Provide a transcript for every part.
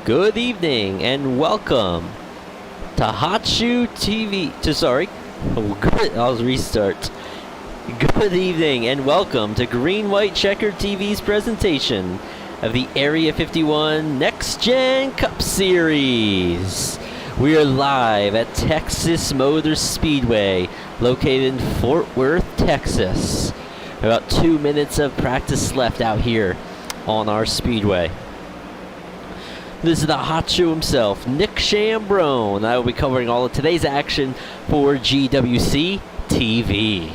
Good evening and welcome to Hot Shoe TV. I'll restart. Good evening and welcome to Green White Checker TV's presentation of the Area 51 NextGen Cup Series. We are live at Texas Motor Speedway, located in Fort Worth, Texas. About 2 minutes of practice left out here on our speedway. This is the hot shoe himself, Nick Chambrone. I will be covering all of today's action for GWC TV.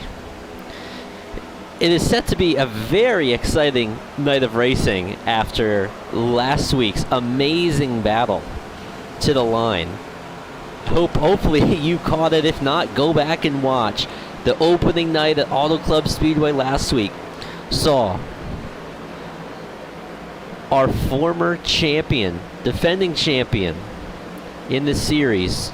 It is set to be a very exciting night of racing after last week's amazing battle to the line. Hopefully you caught it. If not, go back and watch. The opening night at Auto Club Speedway last week saw our former champion, defending champion in the series,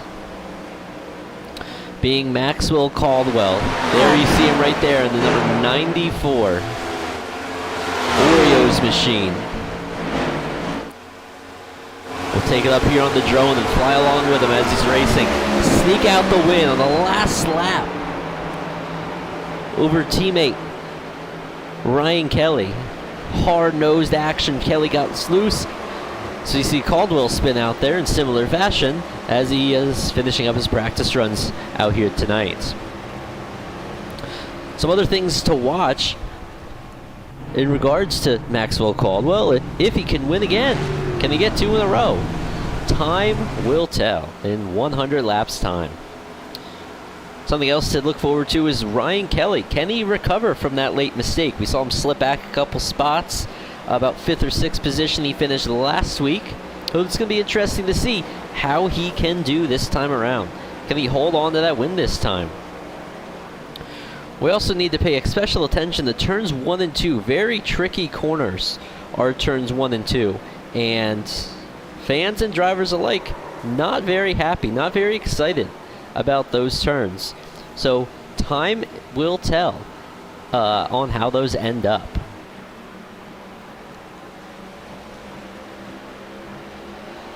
being Maxwell Caldwell. There you see him right there in the number 94 Oreos machine. We'll take it up here on the drone and fly along with him as he's racing. Sneak out the win on the last lap over teammate Ryan Kelly. Hard-nosed action. Kelly got loose. So you see Caldwell spin out there in similar fashion as he is finishing up his practice runs out here tonight. Some other things to watch in regards to Maxwell Caldwell. If he can win again, can he get 2 in a row? Time will tell in 100 laps time. Something else to look forward to is Ryan Kelly. Can he recover from that late mistake? We saw him slip back a couple spots, about 5th or 6th position he finished last week. So it's going to be interesting to see how he can do this time around. Can he hold on to that win this time? We also need to pay special attention to turns 1 and 2. Very tricky corners are turns 1 and 2. And fans and drivers alike not very happy, not very excited about those turns. So time will tell on how those end up.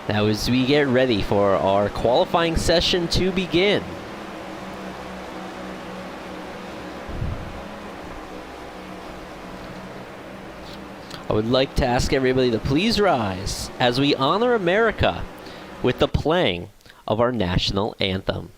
Now as we get ready for our qualifying session to begin, I would like to ask everybody to please rise as we honor America with the playing of our national anthem.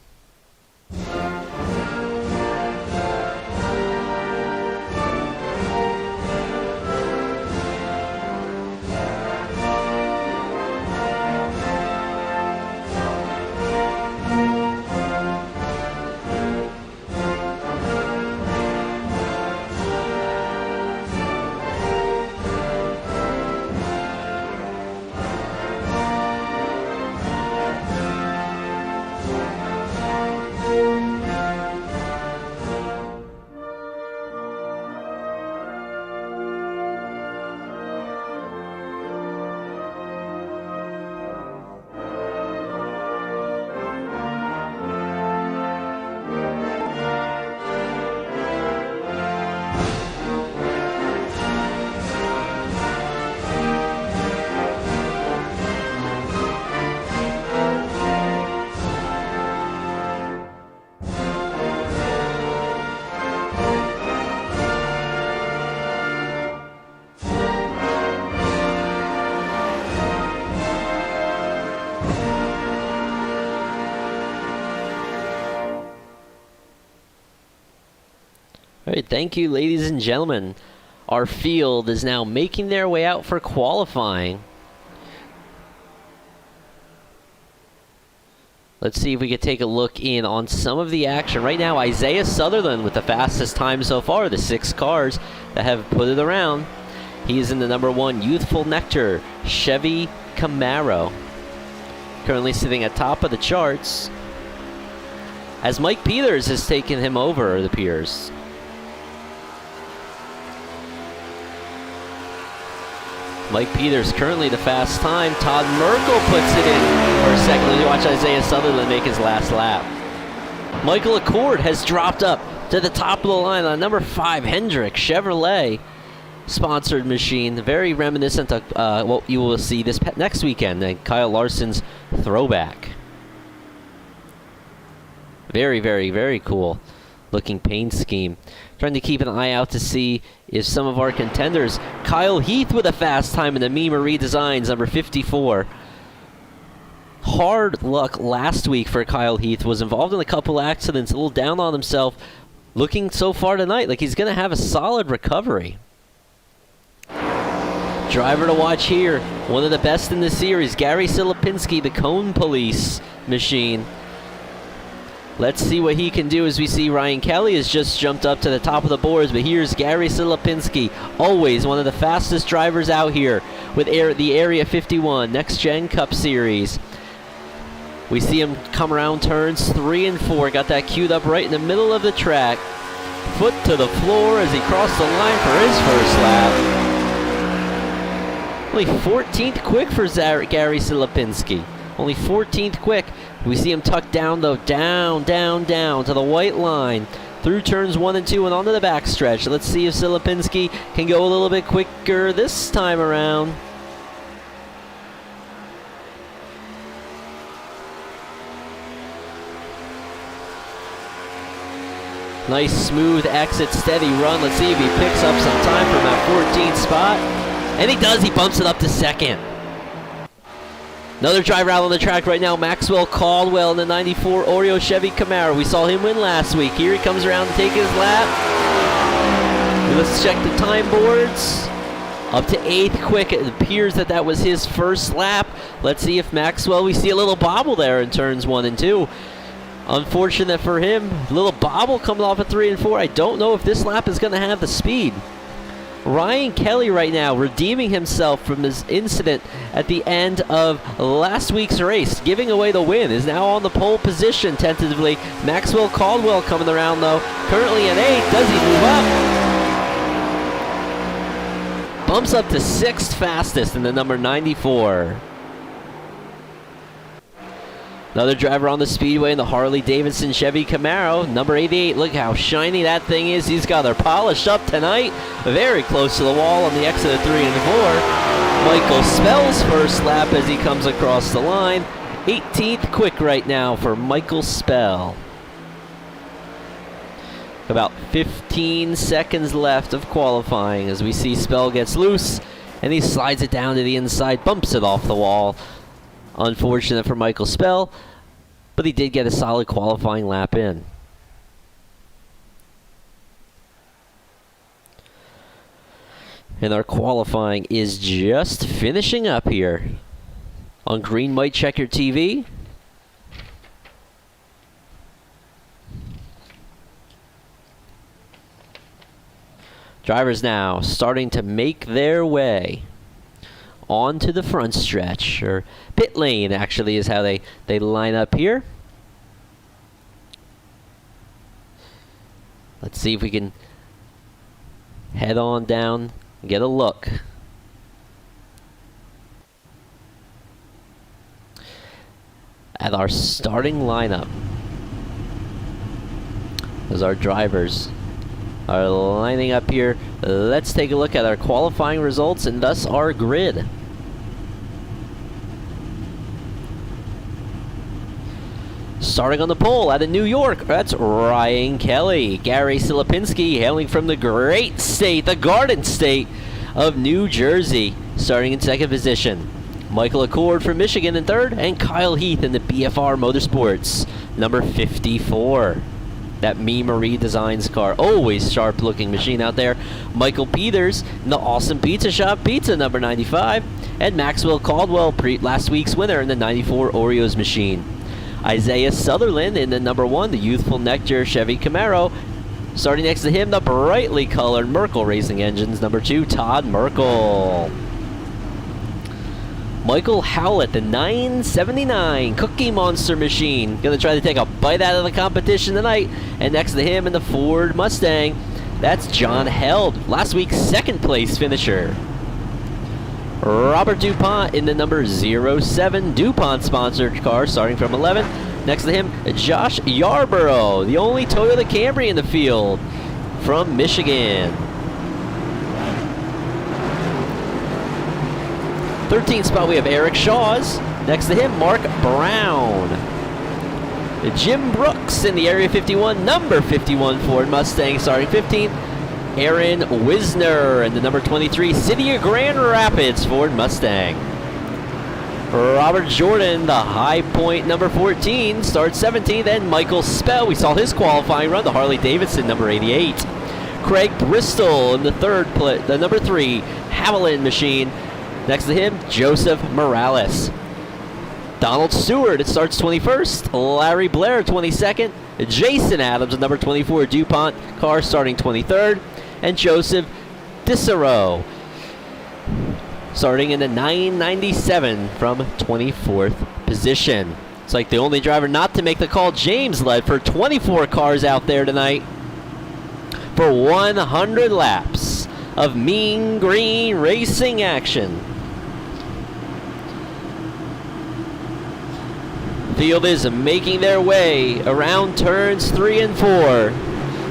All right, thank you, ladies and gentlemen. Our field is now making their way out for qualifying. Let's see if we could take a look in on some of the action. Right now, Isaiah Sutherland with the fastest time so far, the 6 cars that have put it around. He is in the number 1 Youthful Nectar Chevy Camaro, currently sitting at top of the charts, as Mike Peters has taken him over, it appears. Mike Peters currently the fast time. Todd Merkel puts it in for a second. You watch Isaiah Sutherland make his last lap. Michael Accord has dropped up to the top of the line on number 5 Hendrick Chevrolet. sponsored machine, very reminiscent of what you will see this next weekend, Kyle Larson's throwback. Very, very, very cool looking paint scheme. Trying to keep an eye out to see if some of our contenders, Kyle Heath with a fast time in the Me Marie Designs, number 54. Hard luck last week for Kyle Heath. Was involved in a couple accidents, a little down on himself. Looking so far tonight like he's going to have a solid recovery. Driver to watch here, one of the best in the series, Gary Silipinski, the Cone Police machine. Let's see what he can do as we see Ryan Kelly has just jumped up to the top of the boards, but here's Gary Silipinski, always one of the fastest drivers out here with the Area 51 NextGen Cup Series. We see him come around turns 3 and 4, got that queued up right in the middle of the track. Foot to the floor as he crossed the line for his first lap. Only 14th quick for Gary Silipinski. Only 14th quick. We see him tucked down though, down to the white line. Through turns 1 and 2 and onto the backstretch. Let's see if Silipinski can go a little bit quicker this time around. Nice smooth exit, steady run. Let's see if he picks up some time from that 14th spot. And he does, he bumps it up to second. Another driver out on the track right now, Maxwell Caldwell in the 94 Oreo Chevy Camaro. We saw him win last week. Here he comes around to take his lap. Let's check the time boards. Up to 8th quick. It appears that that was his first lap. Let's see if Maxwell, we see a little bobble there in turns 1 and 2. Unfortunate for him. A little bobble coming off at 3 and 4. I don't know if this lap is going to have the speed. Ryan Kelly right now redeeming himself from his incident at the end of last week's race, giving away the win, is now on the pole position tentatively. Maxwell Caldwell coming around though, currently in 8th. Does he move up? Bumps up to 6th fastest in the number 94. Another driver on the Speedway in the Harley-Davidson Chevy Camaro, number 88. Look how shiny that thing is. He's got her polished up tonight. Very close to the wall on the exit of 3 and 4. Michael Spell's first lap as he comes across the line. 18th quick right now for Michael Spell. About 15 seconds left of qualifying as we see Spell gets loose and he slides it down to the inside, bumps it off the wall. Unfortunate for Michael Spell, but he did get a solid qualifying lap in. And our qualifying is just finishing up here on Green White Checker TV. Drivers now starting to make their way onto the front stretch, or pit lane actually is how they line up here. Let's see if we can head on down and get a look. At our starting lineup as our drivers are lining up here. Let's take a look at our qualifying results and thus our grid. Starting on the pole out of New York, that's Ryan Kelly. Gary Silipinski hailing from the great state, the Garden State of New Jersey, starting in 2nd position. Michael Accord from Michigan in 3rd, and Kyle Heath in the BFR Motorsports, number 54. That Me Marie Designs car, always sharp looking machine out there. Michael Peters in the Awesome Pizza Shop Pizza, number 95. And Maxwell Caldwell, last week's winner in the 94 Oreos machine. Isaiah Sutherland in the number 1, the youthful Nectar Chevy Camaro. Starting next to him, the brightly colored Merkel Racing Engines, number 2, Todd Merkel. Michael Howlett, the 979 Cookie Monster machine. Gonna try to take a bite out of the competition tonight. And next to him in the Ford Mustang, that's John Held, last week's 2nd place finisher. Robert DuPont in the number 07 DuPont sponsored car, starting from 11. Next to him, Josh Yarborough, the only Toyota Camry in the field from Michigan. 13th spot, we have Eric Shaw's. Next to him, Mark Brown. Jim Brooks in the Area 51, number 51 Ford Mustang, starting 15th. Aaron Wisner in the number 23 City of Grand Rapids Ford Mustang. Robert Jordan, the High Point number 14, starts 17th, and Michael Spell, we saw his qualifying run, the Harley Davidson number 88. Craig Bristol in the the number 3 Haviland machine. Next to him, Joseph Morales. Donald Stewart, it starts 21st. Larry Blair, 22nd. Jason Adams, number 24 DuPont car, starting 23rd. And Joseph Dicero, starting in the 997 from 24th position. It's like the only driver not to make the call. James led for 24 cars out there tonight for 100 laps of mean green racing action. Field is making their way around turns 3 and 4.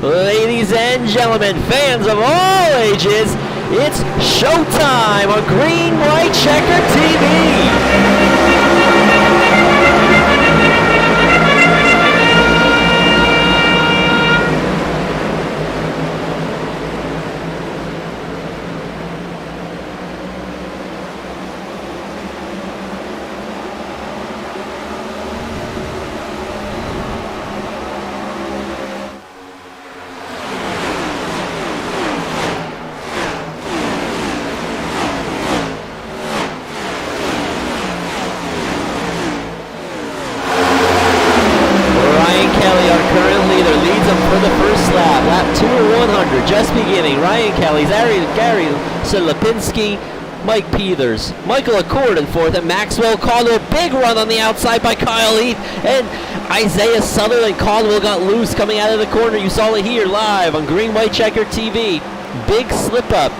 Ladies and gentlemen, fans of all ages, it's showtime on Green White Checker TV. Just beginning, Ryan Kelly, Gary Silipinski, Mike Peters, Michael Accord in 4th, and Maxwell Caldwell. Big run on the outside by Kyle Heath, and Isaiah Sutherland. Caldwell got loose coming out of the corner. You saw it here live on Green White Checker TV. Big slip up,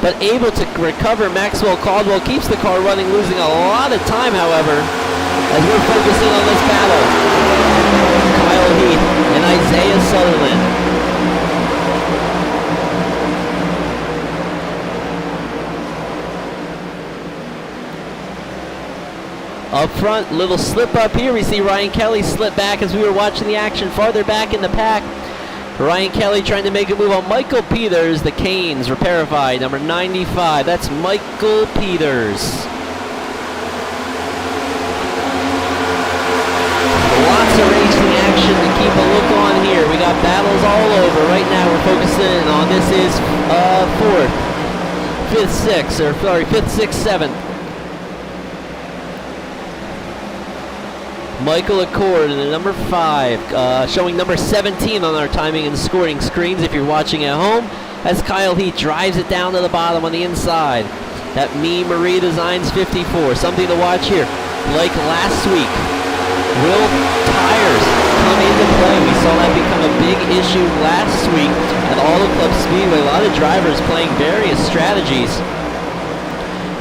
but able to recover. Maxwell Caldwell keeps the car running, losing a lot of time, however, as we're focusing on this battle. Kyle Heath and Isaiah Sutherland. Up front, little slip up here. We see Ryan Kelly slip back as we were watching the action farther back in the pack. Ryan Kelly trying to make a move on Michael Peters, the Canes Repairify, number 95. That's Michael Peters. Lots of racing action to keep a look on here. We got battles all over. Right now we're focusing on this is 5th, 6th, 7th. Michael Accord in the number 5, showing number 17 on our timing and scoring screens if you're watching at home, as Kyle Heath drives it down to the bottom on the inside. That Me Marie Designs 54, something to watch here. Like last week, will tires come into play? We saw that become a big issue last week at Auto Club Speedway. A lot of drivers playing various strategies.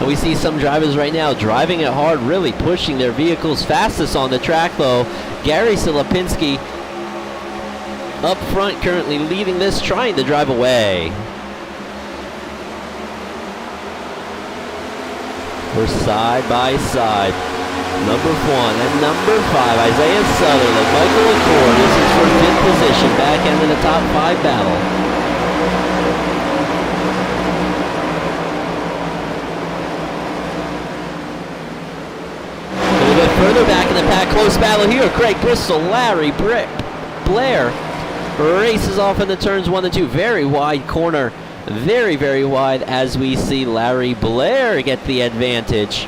And we see some drivers right now driving it hard, really pushing their vehicles fastest on the track though. Gary Silipinski up front currently leading this, trying to drive away. We're side by side. Number 1 and number 5, Isaiah Sutherland, Michael Accord. This is for 5th position, back end of the top 5 battle. Further back in the pack, close battle here. Craig Bristol, Larry Blair races off in the turns 1 and 2. Very wide corner, very, very wide, as we see Larry Blair get the advantage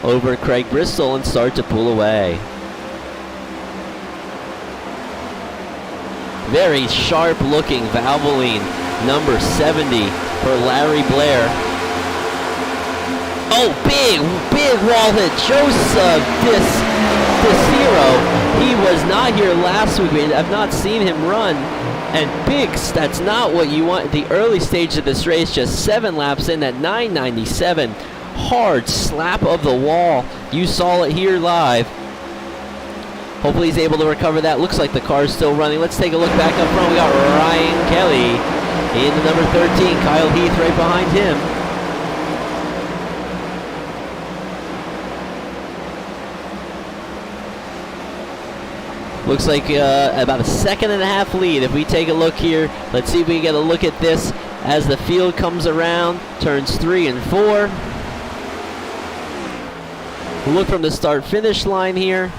over Craig Bristol and start to pull away. Very sharp looking Valvoline number 70 for Larry Blair. Oh, big wall hit. Joseph Dicero. He was not here last week. We have not seen him run. And Biggs, that's not what you want at the early stage of this race. Just 7 laps in at 997. Hard slap of the wall. You saw it here live. Hopefully he's able to recover that. Looks like the car's still running. Let's take a look back up front. We got Ryan Kelly in the number 13. Kyle Heath right behind him. Looks like about a 1.5-second lead. If we take a look here, let's see if we get a look at this as the field comes around, turns 3 and 4. We'll look from the start-finish line here.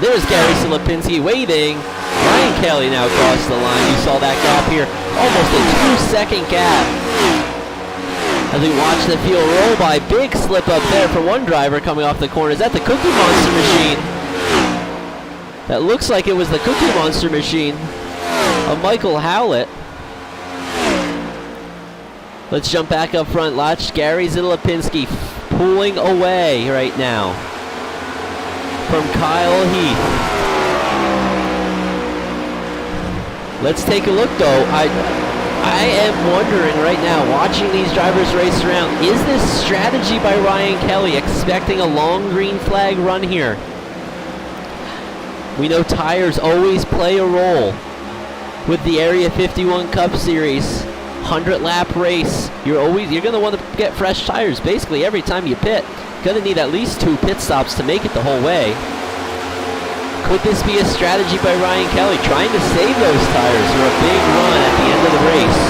There's Gary Silipinski waiting. Ryan Kelly now across the line. You saw that gap here, almost a 2-second gap. As we watch the field roll by, big slip up there for one driver coming off the corner. Is that the Cookie Monster machine? That looks like it was the Cookie Monster machine of Michael Howlett. Let's jump back up front. Watch Gary Silipinski pulling away right now from Kyle Heath. Let's take a look though. I am wondering right now, watching these drivers race around, is this strategy by Ryan Kelly, expecting a long green flag run here? We know tires always play a role with the Area 51 Cup Series. 100-lap race, you're going to want to get fresh tires basically every time you pit. Going to need at least 2 pit stops to make it the whole way. Could this be a strategy by Ryan Kelly, trying to save those tires for a big run at the end of the race?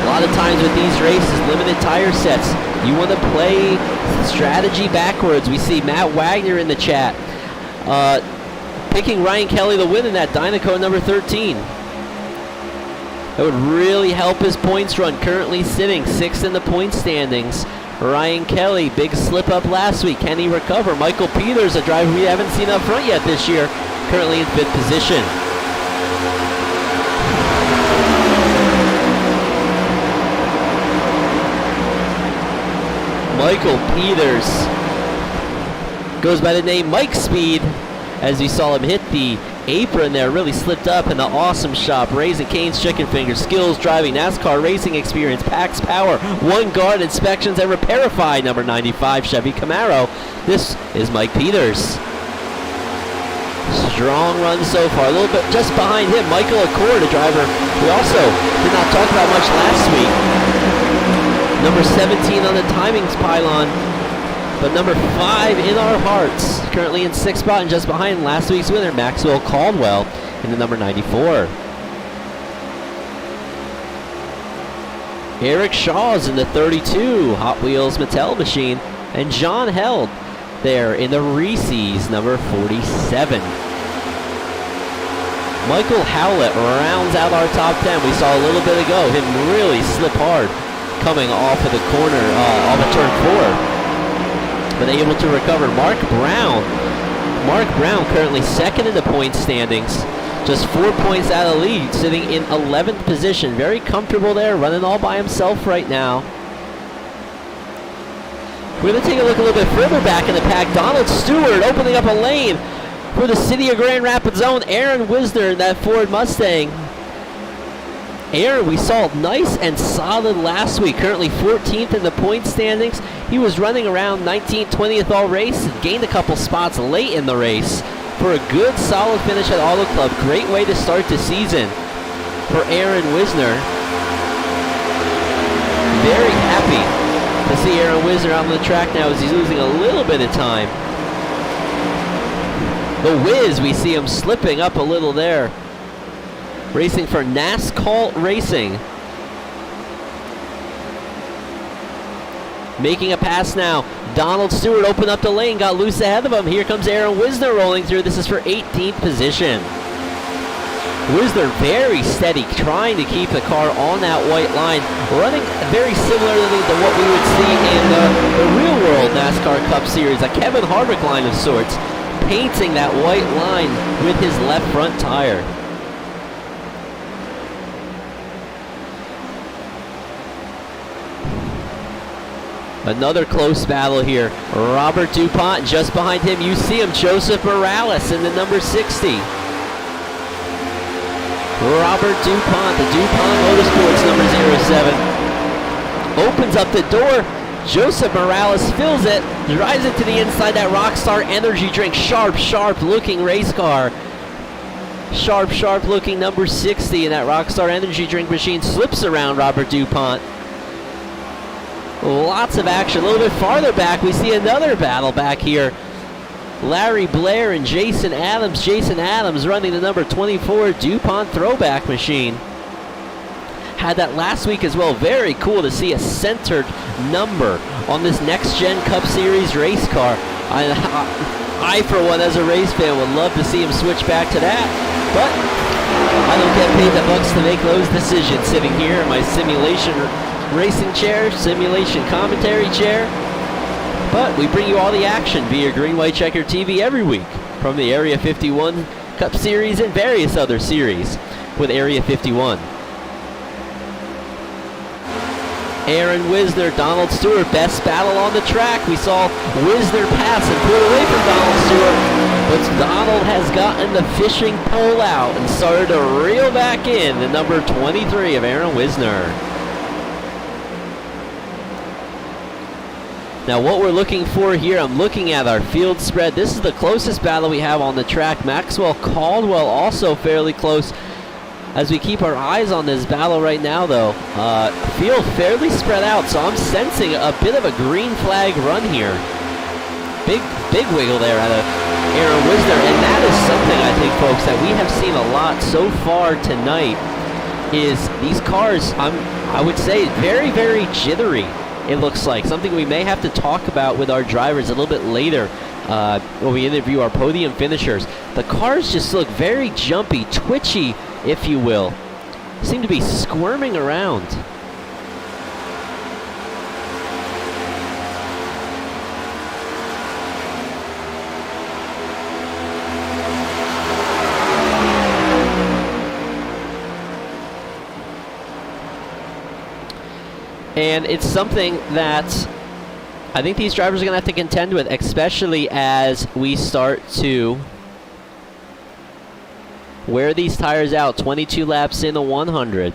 A lot of times with these races, limited tire sets, you want to play strategy backwards. We see Matt Wagner in the chat picking Ryan Kelly to win in that Dynaco number 13. That would really help his points run, currently sitting 6th in the point standings. Ryan Kelly, big slip up last week. Can he recover? Michael Peters, a driver we haven't seen up front yet this year, currently in 5th position. Michael Peters goes by the name Mike Speed, as we saw him hit the apron there, really slipped up in the awesome shop. Raising Cane's Chicken Fingers, skills driving, NASCAR racing experience, PAX Power, One Guard inspections, and Repairify number 95 Chevy Camaro. This is Mike Peters. Strong run so far. A little bit just behind him, Michael Accord, a driver we also did not talk about much last week. Number 17 on the timings pylon, but number 5 in our hearts, currently in 6th spot and just behind last week's winner, Maxwell Caldwell, in the number 94. Eric Shaw's in the 32 Hot Wheels Mattel machine, and John Held there in the Reese's number 47. Michael Howlett rounds out our top 10. We saw a little bit ago him really slip hard coming off of the corner, off of turn 4. But able to recover. Mark Brown currently 2nd in the point standings, just 4 points out of the lead, sitting in 11th position. Very comfortable there, running all by himself right now. We're going to take a look a little bit further back in the pack. Donald Stewart opening up a lane for the City of Grand Rapids' own Aaron Wisner in that Ford Mustang. Aaron, we saw nice and solid last week, currently 14th in the point standings. He was running around 19th, 20th all race, and gained a couple spots late in the race for a good, solid finish at Auto Club. Great way to start the season for Aaron Wisner. Very happy to see Aaron Wisner on the track now as he's losing a little bit of time. The Wiz, we see him slipping up a little there. Racing for NASCAR Racing. Making a pass now. Donald Stewart opened up the lane, got loose ahead of him. Here comes Aaron Wisner rolling through. This is for 18th position. Wisner very steady, trying to keep the car on that white line, running very similarly to what we would see in the real world NASCAR Cup Series, a Kevin Harvick line of sorts, painting that white line with his left front tire. Another close battle here. Robert DuPont just behind him. You see him, Joseph Morales in the number 60. Robert DuPont, the DuPont Motorsports number 07. Opens up the door. Joseph Morales fills it, drives it to the inside. That Rockstar Energy Drink, sharp looking race car. Sharp looking number 60 in that Rockstar Energy Drink machine slips around Robert DuPont. Lots of action. A little bit farther back, we see another battle back here. Larry Blair and Jason Adams. Jason Adams running the number 24 DuPont throwback machine. Had that last week as well. Very cool to see a centered number on this NextGen Cup Series race car. I, for one, as a race fan, would love to see him switch back to that. But I don't get paid the bucks to make those decisions sitting here in my simulation racing chair, simulation commentary chair. But we bring you all the action via Green White Checker TV every week from the Area 51 Cup Series and various other series with Area 51. Aaron Wisner, Donald Stewart, best battle on the track. We saw Wisner pass and pull away from Donald Stewart, but Donald has gotten the fishing pole out and started to reel back in the number 23 of Aaron Wisner. Now what we're looking for here, I'm looking at our field spread. This is the closest battle we have on the track. Maxwell Caldwell also fairly close. As we keep our eyes on this battle right now, though, field fairly spread out, so I'm sensing a bit of a green flag run here. Big wiggle there out of Aaron Wisner, and that is something, I think, folks, that we have seen a lot so far tonight, is these cars, I would say, very, very jittery, it looks like. Something we may have to talk about with our drivers a little bit later when we interview our podium finishers. The cars just look very jumpy, twitchy, if you will. Seem to be squirming around. And it's something that I think these drivers are going to have to contend with, especially as we start to wear these tires out. 22 laps in a 100.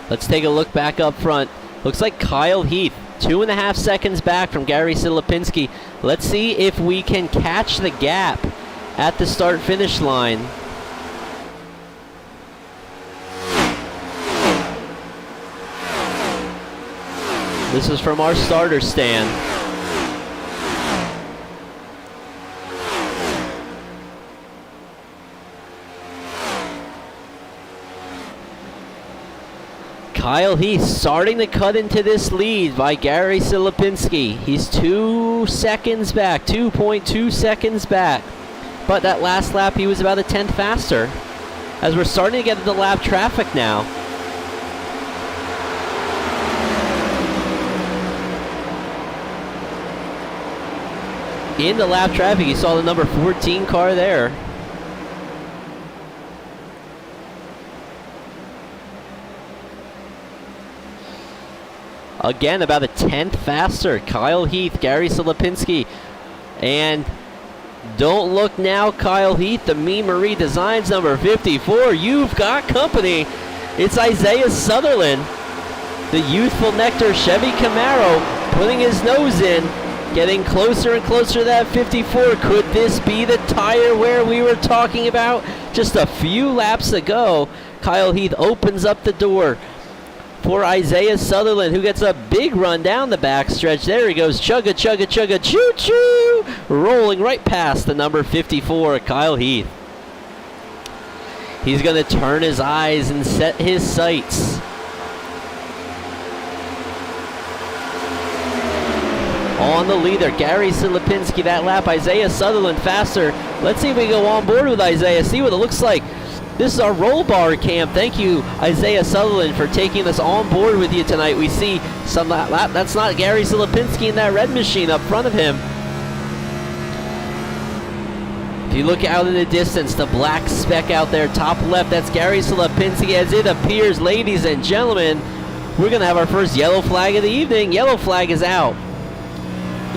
Let's take a look back up front. Looks like Kyle Heath, 2.5 seconds back from Gary Silipinski. Let's see if we can catch the gap at the start-finish line. This is from our starter stand. Kyle Heath starting to cut into this lead by Gary Silipinski. He's 2 seconds back, 2.2 seconds back. But that last lap, he was about a tenth faster. As we're starting to get into lap traffic now. In the lap traffic, you saw the number 14 car there. Again, about a tenth faster. Kyle Heath, Gary Silipinski. And don't look now, Kyle Heath, the Me Marie Designs number 54. You've got company. It's Isaiah Sutherland, the youthful Nectar Chevy Camaro, putting his nose in. Getting closer and closer to that 54. Could this be the tire where we were talking about just a few laps ago? Kyle Heath opens up the door for Isaiah Sutherland, who gets a big run down the backstretch. There he goes, chugga, chugga, chugga, choo-choo, rolling right past the number 54, Kyle Heath. He's going to turn his eyes and set his sights on the leader, Gary Silipinski, that lap. Isaiah Sutherland faster. Let's see if we go on board with Isaiah, see what it looks like. This is our roll bar cam. Thank you, Isaiah Sutherland, for taking us on board with you tonight. We see some lap. That's not Gary Silipinski in that red machine up front of him. If you look out in the distance, the black speck out there, top left, that's Gary Silipinski. As it appears, ladies and gentlemen, we're going to have our first yellow flag of the evening. Yellow flag is out.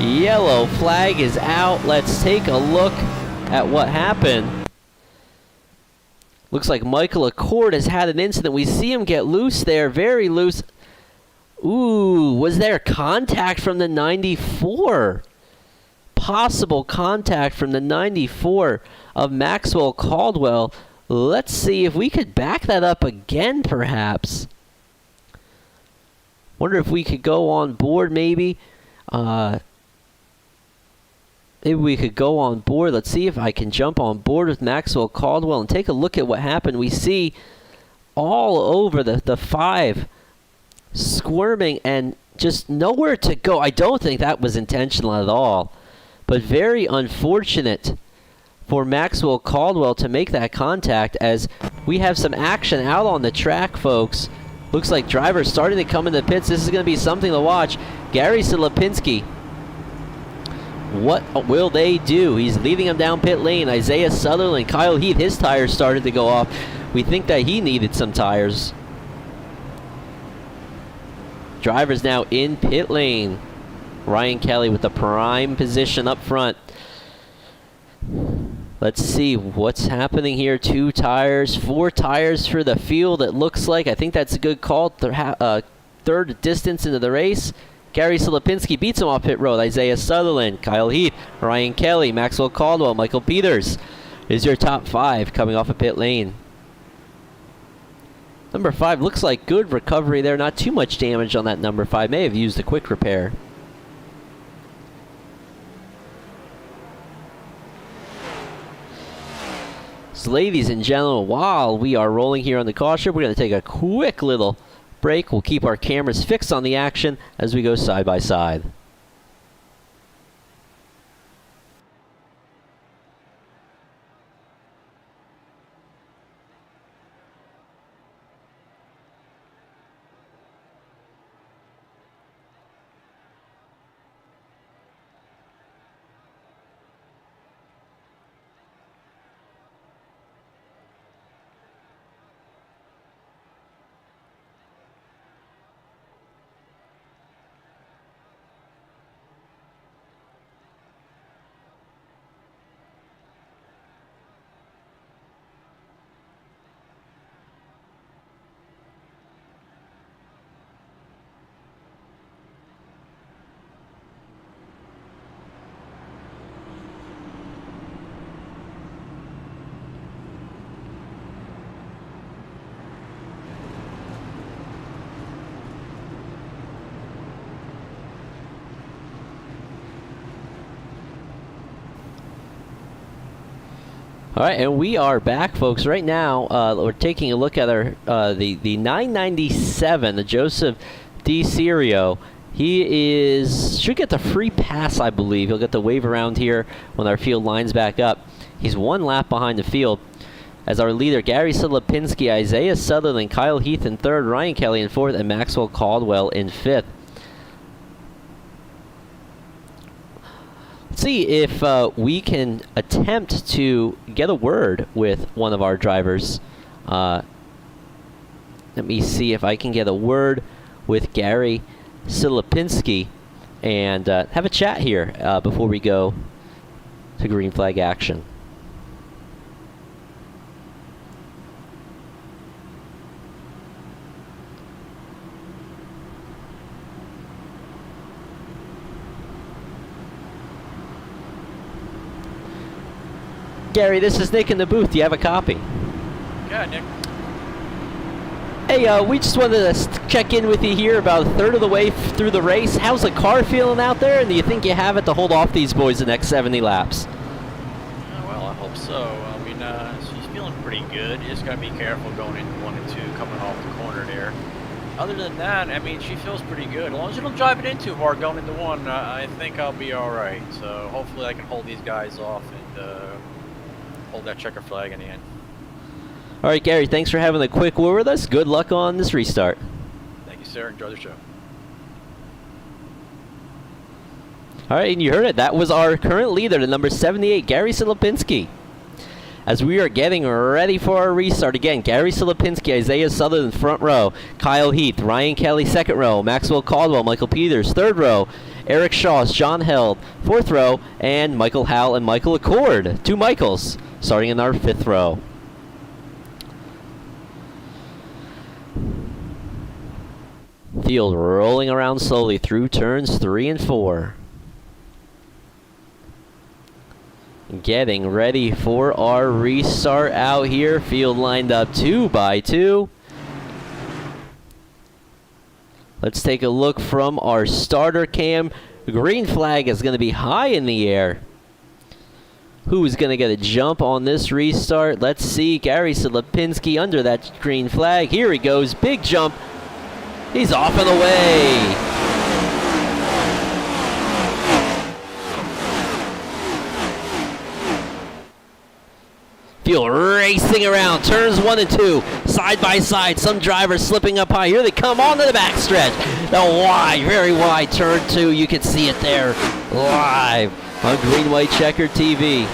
Yellow flag is out. Let's take a look at what happened. Looks like Michael Accord has had an incident. We see him get loose there, very loose. Ooh, was there contact from the 94? Possible contact from the 94 of Maxwell Caldwell. Let's see if we could back that up again, perhaps. Wonder if we could go on board, maybe, Maybe we could go on board. Let's see if I can jump on board with Maxwell Caldwell and take a look at what happened. We see all over the 5 squirming and just nowhere to go. I don't think that was intentional at all, but very unfortunate for Maxwell Caldwell to make that contact, as we have some action out on the track, folks. Looks like drivers starting to come in the pits. This is going to be something to watch. Gary Silipinski, what will they do? He's leading them down pit lane. Isaiah Sutherland, Kyle Heath, his tires started to go off. We think that he needed some tires. Drivers now in pit lane. Ryan Kelly with the prime position up front. Let's see what's happening here. 2 tires, 4 tires for the field, it looks like. I think that's a good call. Third distance into the race. Gary Silipinski beats him off pit road. Isaiah Sutherland, Kyle Heath, Ryan Kelly, Maxwell Caldwell, Michael Peters is your top 5 coming off of pit lane. Number 5 looks like good recovery there. Not too much damage on that number 5. May have used a quick repair. So ladies and gentlemen, while we are rolling here on the caution, we're going to take a quick little break. We'll keep our cameras fixed on the action as we go side by side. All right, and we are back, folks. Right now, we're taking a look at our the 997, the Joseph D. Serio. He should get the free pass, I believe. He'll get the wave around here when our field lines back up. He's 1 lap behind the field. As our leader, Gary Silipinski, Isaiah Sutherland, Kyle Heath in 3rd, Ryan Kelly in 4th, and Maxwell Caldwell in 5th. See if we can attempt to get a word with one of our drivers. Let me see if I can get a word with Gary Silipinski and have a chat here before we go to green flag action. Gary, this is Nick in the booth. Do you have a copy? Yeah, Nick. Hey, we just wanted to check in with you here about a third of the way through the race. How's the car feeling out there, and do you think you have it to hold off these boys the next 70 laps? Well, I hope so. I mean, she's feeling pretty good. You just got to be careful going into 1 and 2, coming off the corner there. Other than that, I mean, she feels pretty good. As long as you don't drive it in too hard going into 1, I think I'll be all right. So hopefully I can hold these guys off and hold that checker flag in the end. All right, Gary, thanks for having a quick word with us. Good luck on this restart. Thank you, sir. Enjoy the show. All right, and you heard it. That was our current leader, the number 78, Gary Silipinski. As we are getting ready for our restart again, Gary Silipinski, Isaiah Sutherland, front row. Kyle Heath, Ryan Kelly, second row. Maxwell Caldwell, Michael Peters, third row. Eric Shaw, John Held, fourth row. And Michael Howell and Michael Accord, 2 Michaels, starting in our 5th row. Field rolling around slowly through turns 3 and 4. Getting ready for our restart out here. Field lined up 2 by 2. Let's take a look from our starter cam. The green flag is going to be high in the air. Who's going to get a jump on this restart? Let's see. Gary Silipinski under that green flag. Here he goes. Big jump. He's off and away. Field racing around. Turns 1 and 2. Side by side. Some drivers slipping up high. Here they come onto the backstretch. The wide, very wide turn 2. You can see it there live on Green White Checker TV.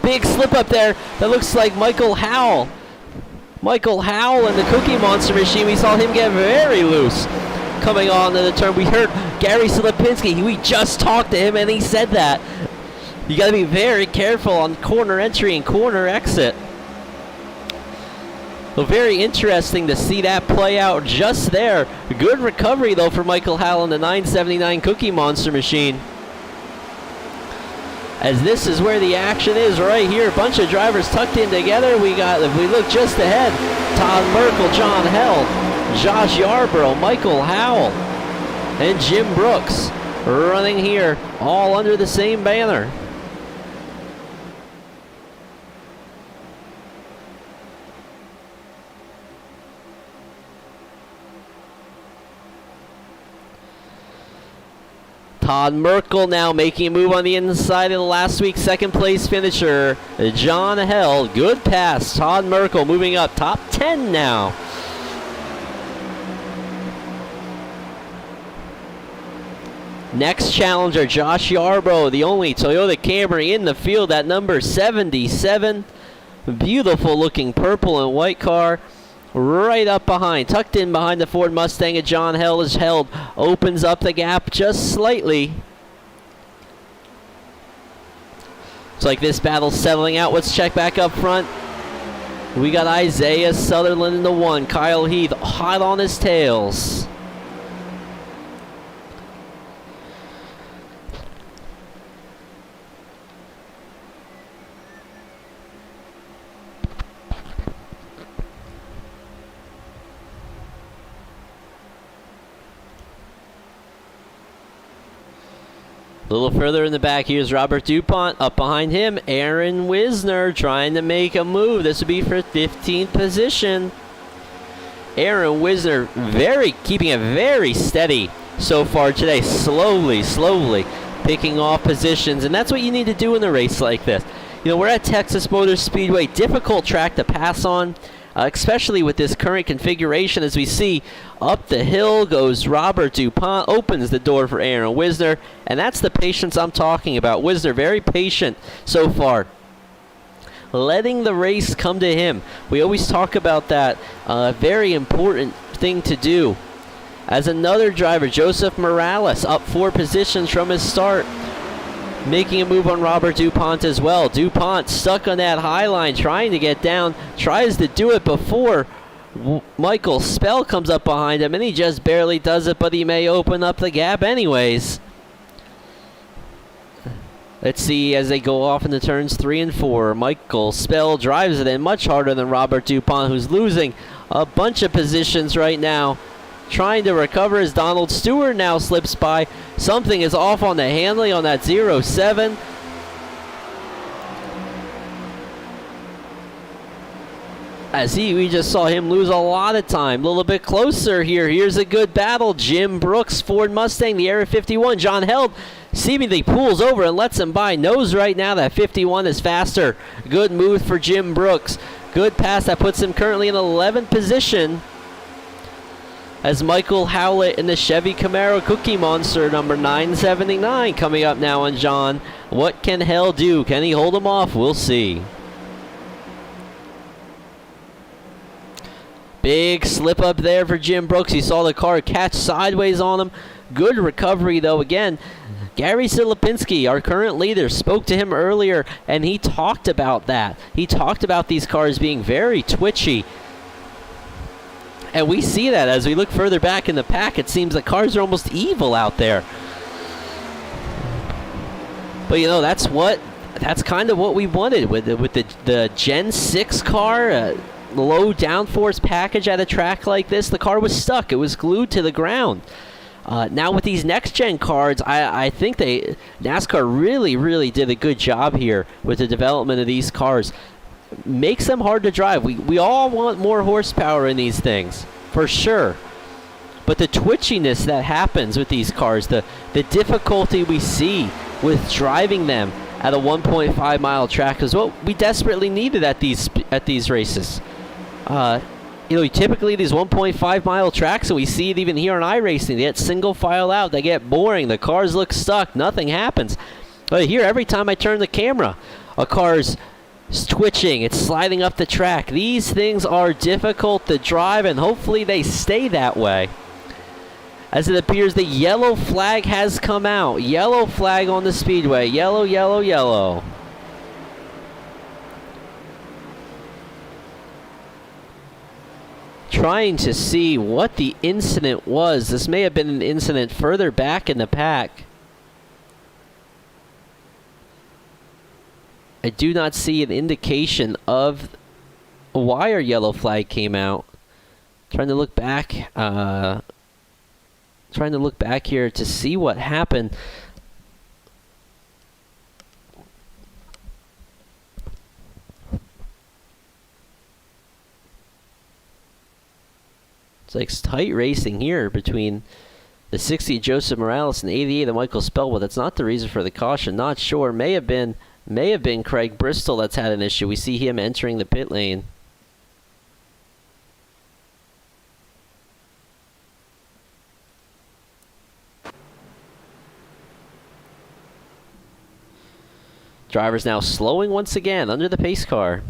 Big slip up there. That looks like Michael Howell. Michael Howell and the Cookie Monster machine. We saw him get very loose coming on to the turn. We heard Gary Silipinski. We just talked to him and he said that. You got to be very careful on corner entry and corner exit. So very interesting to see that play out just there. Good recovery though for Michael Howell and the 979 Cookie Monster machine. As this is where the action is right here. A bunch of drivers tucked in together. We got, if we look just ahead, Todd Merkel, John Held, Josh Yarborough, Michael Howell, and Jim Brooks running here, all under the same banner. Todd Merkel now making a move on the inside of the last week's second place finisher, John Held. Good pass. Todd Merkel moving up top 10 now. Next challenger, Josh Yarborough, the only Toyota Camry in the field at number 77. Beautiful looking purple and white car. Right up behind, tucked in behind the Ford Mustang of John Held is Held. Opens up the gap just slightly. Looks like this battle's settling out. Let's check back up front. We got Isaiah Sutherland in the 1. Kyle Heath hot on his tails. A little further in the back, here's Robert DuPont. Up behind him, Aaron Wisner trying to make a move. This would be for 15th position. Aaron Wisner keeping it very steady so far today. Slowly picking off positions. And that's what you need to do in a race like this. You know, we're at Texas Motor Speedway. Difficult track to pass on. Especially with this current configuration, as we see up the hill goes Robert DuPont, opens the door for Aaron Wisner, and that's the patience I'm talking about. Wisner very patient so far, letting the race come to him. We always talk about that, very important thing to do. As another driver, Joseph Morales, up 4 positions from his start, making a move on Robert DuPont as well. DuPont stuck on that high line, trying to get down, tries to do it before Michael Spell comes up behind him, and he just barely does it, but he may open up the gap anyways. Let's see as they go off into turns 3 and 4. Michael Spell drives it in much harder than Robert DuPont, who's losing a bunch of positions right now. Trying to recover as Donald Stewart now slips by. Something is off on the handling on that 07. As we just saw him lose a lot of time. A little bit closer here. Here's a good battle. Jim Brooks, Ford Mustang, the Era 51. John Held seemingly pulls over and lets him by. Knows right now that 51 is faster. Good move for Jim Brooks. Good pass that puts him currently in 11th position. As Michael Howlett in the Chevy Camaro Cookie Monster, number 979, coming up now on John. What can Held do? Can he hold him off? We'll see. Big slip up there for Jim Brooks. He saw the car catch sideways on him. Good recovery, though. Again, Gary Silipinski, our current leader, spoke to him earlier, and he talked about that. He talked about these cars being very twitchy. And we see that as we look further back in the pack. It seems the cars are almost evil out there. But, you know, that's what that's kind of what we wanted with the Gen 6 car, low downforce package at a track like this. The car was stuck. It was glued to the ground. Now with these next-gen cars, I think NASCAR really did a good job here with the development of these cars. Makes them hard to drive. We all want more horsepower in these things, for sure. But the twitchiness that happens with these cars, the difficulty we see with driving them at a 1.5 mile track is what we desperately needed at these races. Typically these 1.5 mile tracks, and we see it even here on iRacing, they get single file out, they get boring, the cars look stuck, nothing happens. But here, every time I turn the camera, a car's twitching, it's sliding up the track. These things are difficult to drive, and hopefully they stay that way. As it appears the yellow flag has come out. Yellow flag on the speedway. Yellow, yellow, yellow. Trying to see what the incident was. This may have been an incident further back in the pack. I do not see an indication of why our yellow flag came out. Trying to look back here to see what happened. It's like tight racing here between the 60 Joseph Morales and the 88 of Michael Spellwood. That's not the reason for the caution. Not sure. May have been Craig Bristol that's had an issue. We see him entering the pit lane. Drivers now slowing once again under the pace car.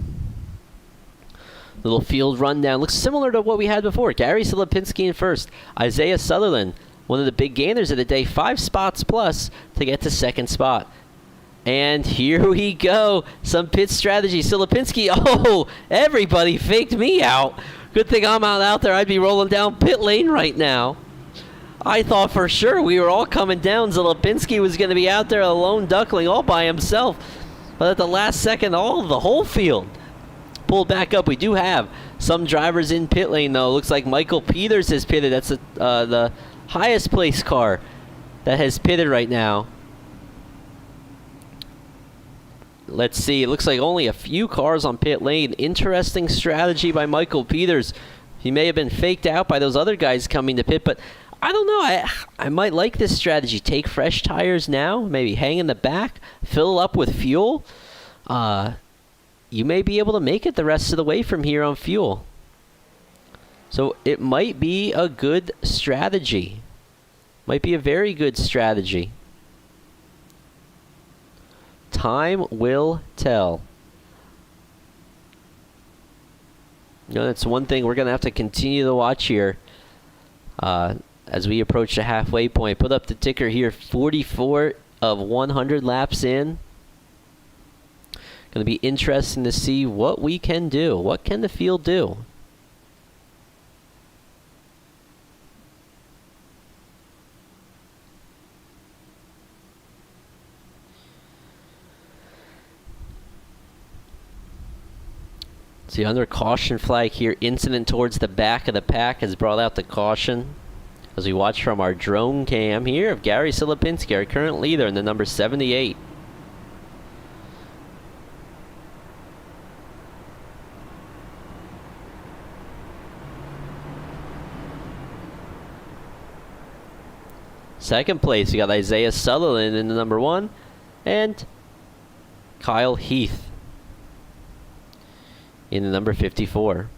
Little field rundown. Looks similar to what we had before. Gary Silipinski in first. Isaiah Sutherland, one of the big gainers of the day. 5 spots plus to get to second spot. And here we go. Some pit strategy. Silipinski. Oh, everybody faked me out. Good thing I'm out there. I'd be rolling down pit lane right now. I thought for sure we were all coming down. Silipinski was going to be out there, a lone duckling all by himself. But at the last second, the whole field pulled back up. We do have some drivers in pit lane, though. Looks like Michael Peters has pitted. That's the highest place car that has pitted right now. Let's see. It looks like only a few cars on pit lane. Interesting strategy by Michael Peters. He may have been faked out by those other guys coming to pit, but I don't know. I might like this strategy. Take fresh tires now, maybe hang in the back, fill up with fuel. You may be able to make it the rest of the way from here on fuel. So it might be a good strategy. Might be a very good strategy. Time will tell. That's one thing we're going to have to continue to watch here. As we approach the halfway point. Put up the ticker here, 44 of 100 laps in. Going to be interesting to see what we can do. What can the field do? See, under caution flag here, incident towards the back of the pack has brought out the caution. As we watch from our drone cam here of Gary Silipinski, our current leader in the number 78. Second place, we got Isaiah Sutherland in the number 1, and Kyle Heath in the number 54.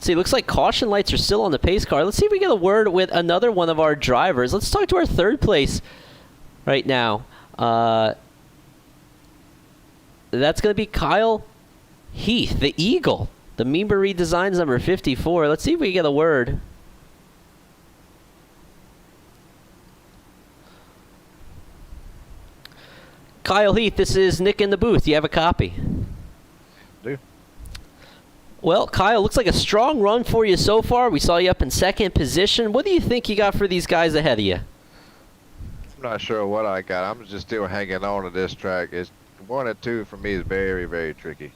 See, looks like caution lights are still on the pace car. Let's see if we get a word with another one of our drivers. Let's talk to our third place right now. That's going to be Kyle Heath, the Eagle. The Meanbury Designs number 54. Let's see if we get a word. Kyle Heath, this is Nick in the booth. Do you have a copy? Do. Well, Kyle, looks like a strong run for you so far. We saw you up in second position. What do you think you got for these guys ahead of you? not sure what I got. I'm just still hanging on to this track. It's 1 and 2 for me is very, very tricky.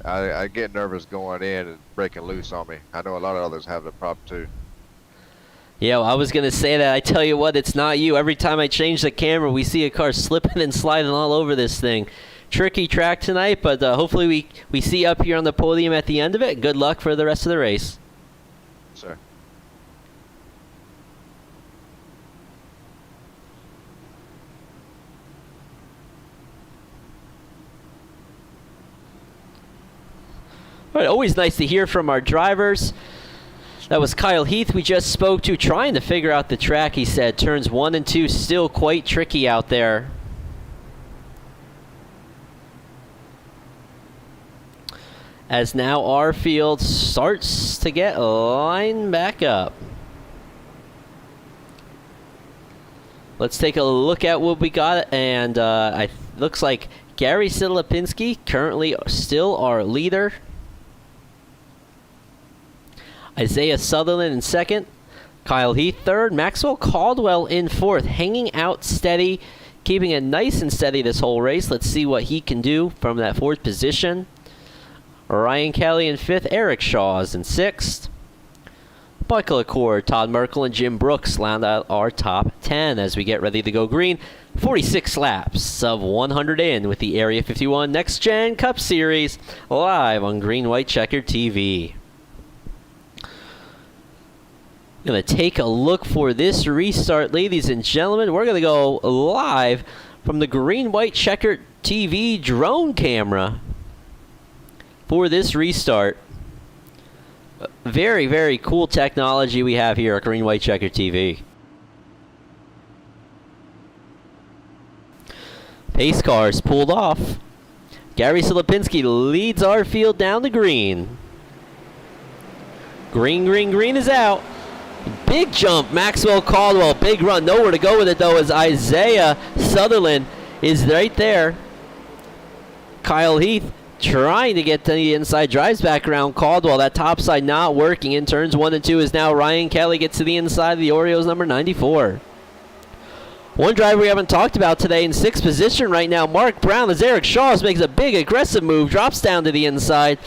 I get nervous going in and breaking loose on me. I know a lot of others have the problem too. Yeah, well, I was going to say that. I tell you what, it's not you. Every time I change the camera, we see a car slipping and sliding all over this thing. Tricky track tonight, but hopefully we see you up here on the podium at the end of it. Good luck for the rest of the race. Sir. All right, always nice to hear from our drivers. That was Kyle Heath we just spoke to, trying to figure out the track, he said. Turns 1 and 2 still quite tricky out there. As now our field starts to get lined back up. Let's take a look at what we got, and looks like Gary Silipinski currently still our leader. Isaiah Sutherland in second, Kyle Heath third, Maxwell Caldwell in fourth, hanging out steady, keeping it nice and steady this whole race. Let's see what he can do from that fourth position. Ryan Kelly in fifth, Eric Shaw is in sixth. Michael Accord, Todd Merkel, and Jim Brooks round out our top 10 as we get ready to go green. 46 laps of 100 in with the Area 51 Next Gen Cup Series live on Green White Checker TV. Going to take a look for this restart, ladies and gentlemen. We're going to go live from the Green White Checker TV drone camera for this restart. Very, very cool technology we have here at Green White Checker TV. Pace cars pulled off. Gary Silipinski leads our field down the green. Green, green, green is out. Big jump, Maxwell Caldwell, big run. Nowhere to go with it, though, as Isaiah Sutherland is right there. Kyle Heath trying to get to the inside, drives back around Caldwell. That top side not working in turns 1 and 2 is now Ryan Kelly gets to the inside of the Orioles, number 94. One driver we haven't talked about today in sixth position right now, Mark Brown, as Eric Shaw makes a big aggressive move, drops down to the inside.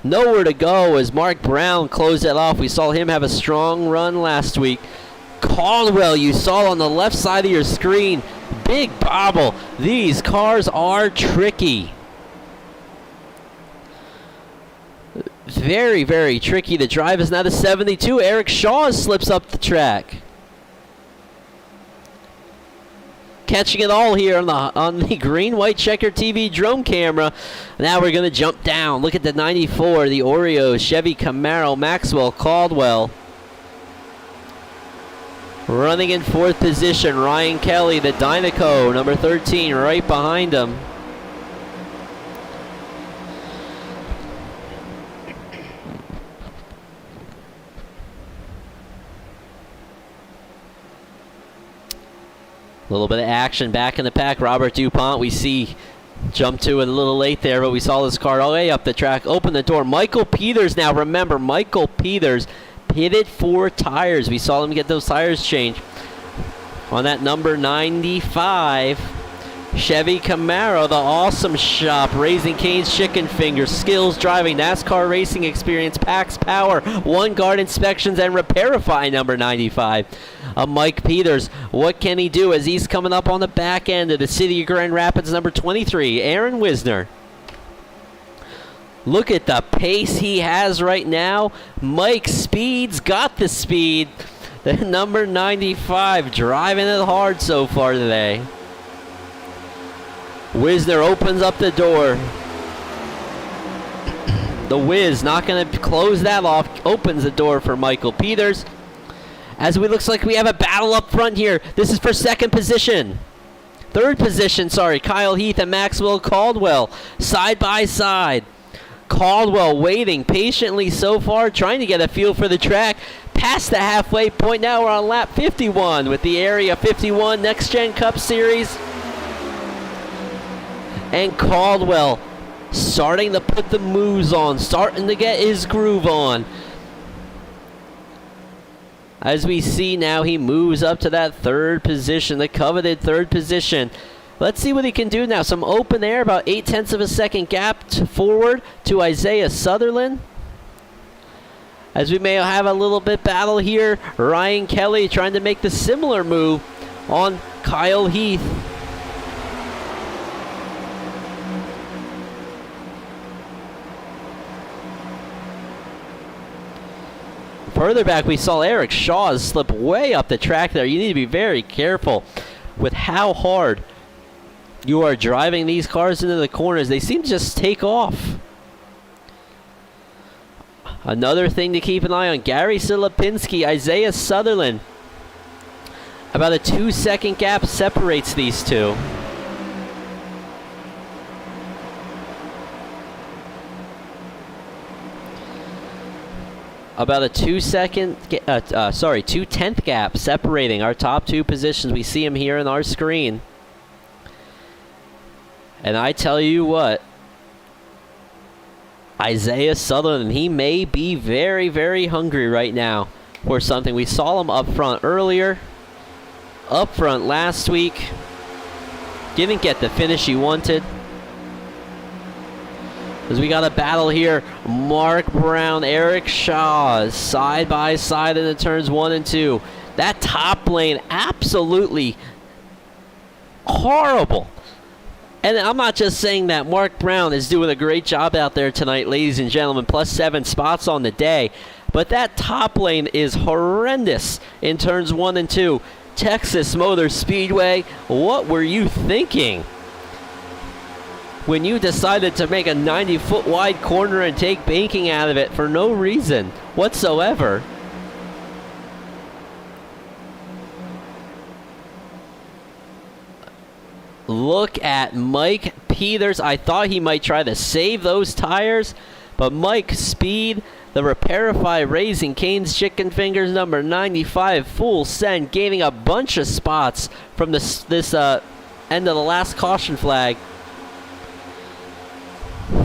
Nowhere to go as Mark Brown closed it off. We saw him have a strong run last week. Caldwell, you saw on the left side of your screen. Big bobble. These cars are tricky. Very, very tricky. The drive is now to 72. Eric Shaw slips up the track. Catching it all here on the Green White Checker TV drone camera. Now we're going to jump down. Look at the 94, the Oreos, Chevy Camaro, Maxwell Caldwell. Running in fourth position, Ryan Kelly, the Dynaco, number 13, right behind him. A little bit of action back in the pack. Robert DuPont, we see, jumped to it a little late there, but we saw this car all the way up the track. Open the door. Michael Peters now. Remember, Michael Peters pitted for tires. We saw him get those tires changed on that number 95 Chevy Camaro, the awesome shop, Raising Cane's Chicken Fingers, skills driving, NASCAR racing experience, packs power, One Guard inspections, and Repairify number 95. Mike Peters, what can he do as he's coming up on the back end of the City of Grand Rapids number 23, Aaron Wisner. Look at the pace he has right now. Mike Speed's got the speed. The number 95 driving it hard so far today. Wisner opens up the door. The Wiz not going to close that off. Opens the door for Michael Peters. As it looks like we have a battle up front here. This is for second position. Third position, sorry. Kyle Heath and Maxwell Caldwell. Side by side. Caldwell waiting patiently so far, trying to get a feel for the track. Past the halfway point. Now we're on lap 51 with the Area 51 Next Gen Cup Series. And Caldwell starting to put the moves on, starting to get his groove on. As we see now, he moves up to that third position, the coveted third position. Let's see what he can do now. Some open air, about 0.8 of a second gap forward to Isaiah Sutherland. As we may have a little bit battle here, Ryan Kelly trying to make the similar move on Kyle Heath. Further back, we saw Eric Shaw slip way up the track there. You need to be very careful with how hard you are driving these cars into the corners. They seem to just take off. Another thing to keep an eye on, Gary Silipinski, Isaiah Sutherland. About a 2-second gap separates these two. About a 2/10 gap separating our top two positions. We see him here on our screen. And I tell you what, Isaiah Sutherland, he may be very, very hungry right now for something. We saw him up front earlier, up front last week. Didn't get the finish he wanted. As we got a battle here, Mark Brown, Eric Shaw, side by side in the turns 1 and 2. That top lane, absolutely horrible. And I'm not just saying that. Mark Brown is doing a great job out there tonight, ladies and gentlemen. +7 spots on the day. But that top lane is horrendous in turns 1 and 2. Texas Motor Speedway, what were you thinking when you decided to make a 90-foot wide corner and take banking out of it for no reason whatsoever? Look at Mike Peters. I thought he might try to save those tires, but Mike Speed, the Repairify Raising Cane's Chicken Fingers number 95, full send, gaining a bunch of spots from this end of the last caution flag.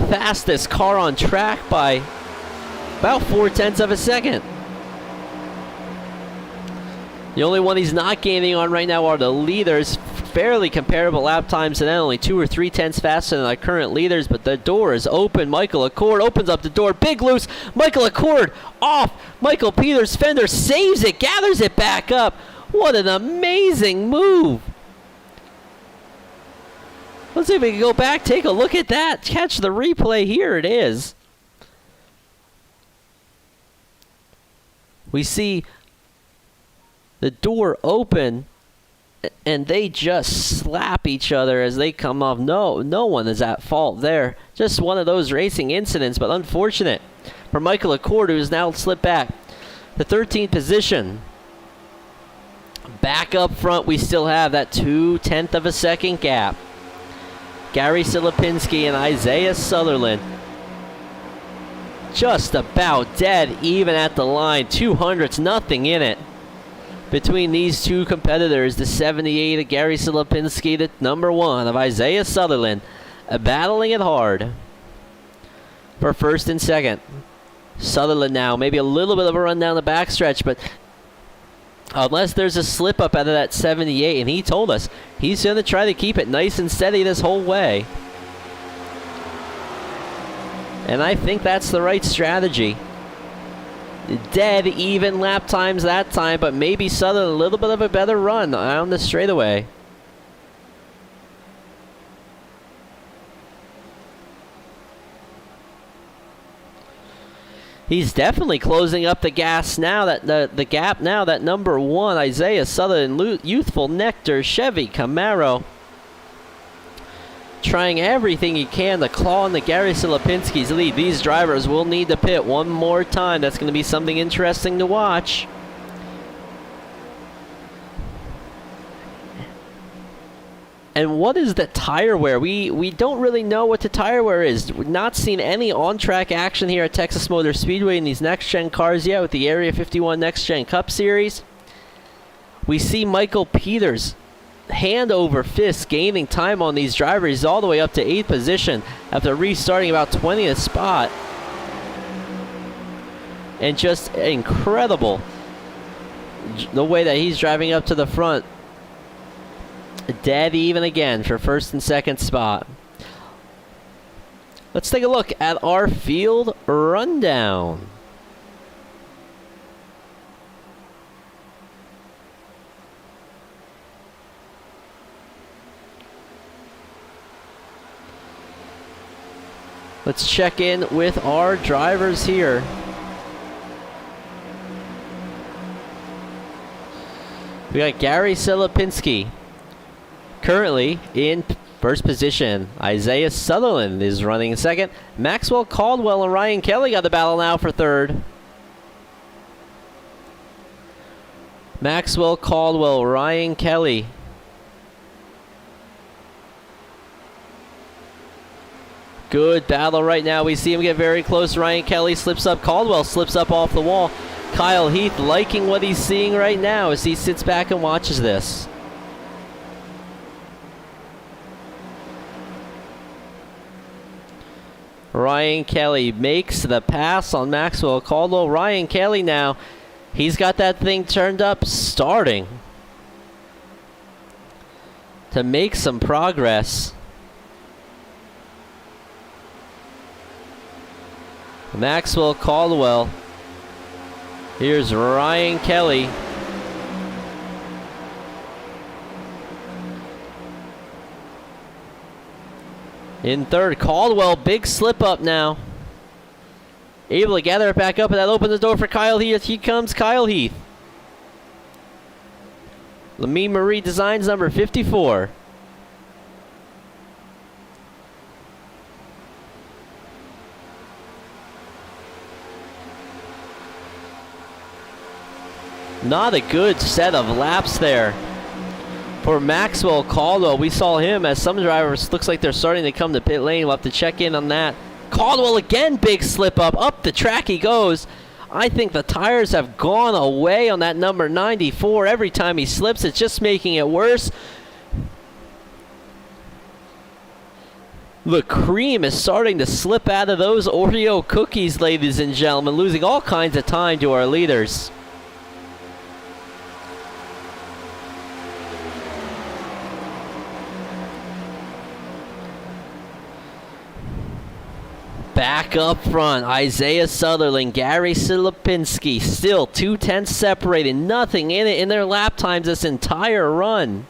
Fastest car on track by about 0.4 of a second. The only one he's not gaining on right now are the leaders. Fairly comparable lap times to them, only 2 or 3 tenths faster than our current leaders, but the door is open. Michael Accord opens up the door, big loose. Michael Accord off. Michael Peters' fender saves it, gathers it back up. What an amazing move. Let's see if we can go back, take a look at that. Catch the replay. Here it is. We see the door open, and they just slap each other as they come off. No one is at fault there. Just one of those racing incidents, but unfortunate for Michael Accord, who has now slipped back to 13th position. Back up front, we still have that 0.2 of a second gap. Gary Silipinski and Isaiah Sutherland just about dead even at the line. 200s, nothing in it between these two competitors. The 78 of Gary Silipinski, the number 1 of Isaiah Sutherland, battling it hard for first and second. Sutherland now, maybe a little bit of a run down the backstretch, but unless there's a slip up out of that 78, and he told us he's going to try to keep it nice and steady this whole way. And I think that's the right strategy. Dead even lap times that time, but maybe Sutherland a little bit of a better run on the straightaway. He's definitely closing up the gas now, that the gap now, that number 1, Isaiah Sutherland, Youthful Nectar, Chevy Camaro, trying everything he can to claw into Gary Silipinski's lead. These drivers will need to pit one more time. That's going to be something interesting to watch. And what is the tire wear? We don't really know what the tire wear is. We've not seen any on-track action here at Texas Motor Speedway in these next-gen cars yet with the Area 51 Next-Gen Cup Series. We see Michael Peters hand over fist gaining time on these drivers. He's all the way up to 8th position after restarting about 20th spot. And just incredible the way that he's driving up to the front. Dead even again for first and second spot. Let's take a look at our field rundown. Let's check in with our drivers here. We got Gary Selipinski currently in first position. Isaiah Sutherland is running in second. Maxwell Caldwell and Ryan Kelly got the battle now for third. Maxwell Caldwell, Ryan Kelly. Good battle right now. We see him get very close. Ryan Kelly slips up. Caldwell slips up off the wall. Kyle Heath liking what he's seeing right now as he sits back and watches this. Ryan Kelly makes the pass on Maxwell Caldwell. Ryan Kelly now, he's got that thing turned up, starting to make some progress. Maxwell Caldwell. Here's Ryan Kelly. In third, Caldwell, big slip up now. Able to gather it back up, and that opens the door for Kyle Heath. Here comes Kyle Heath. Lamie Marie Designs number 54. Not a good set of laps there for Maxwell Caldwell. We saw him as some drivers, looks like they're starting to come to pit lane. We'll have to check in on that. Caldwell again, big slip up the track he goes. I think the tires have gone away on that number 94. Every time he slips, it's just making it worse. The cream is starting to slip out of those Oreo cookies, ladies and gentlemen, losing all kinds of time to our leaders. Back up front, Isaiah Sutherland, Gary Selipinski, still 2/10 separated, nothing in it in their lap times this entire run.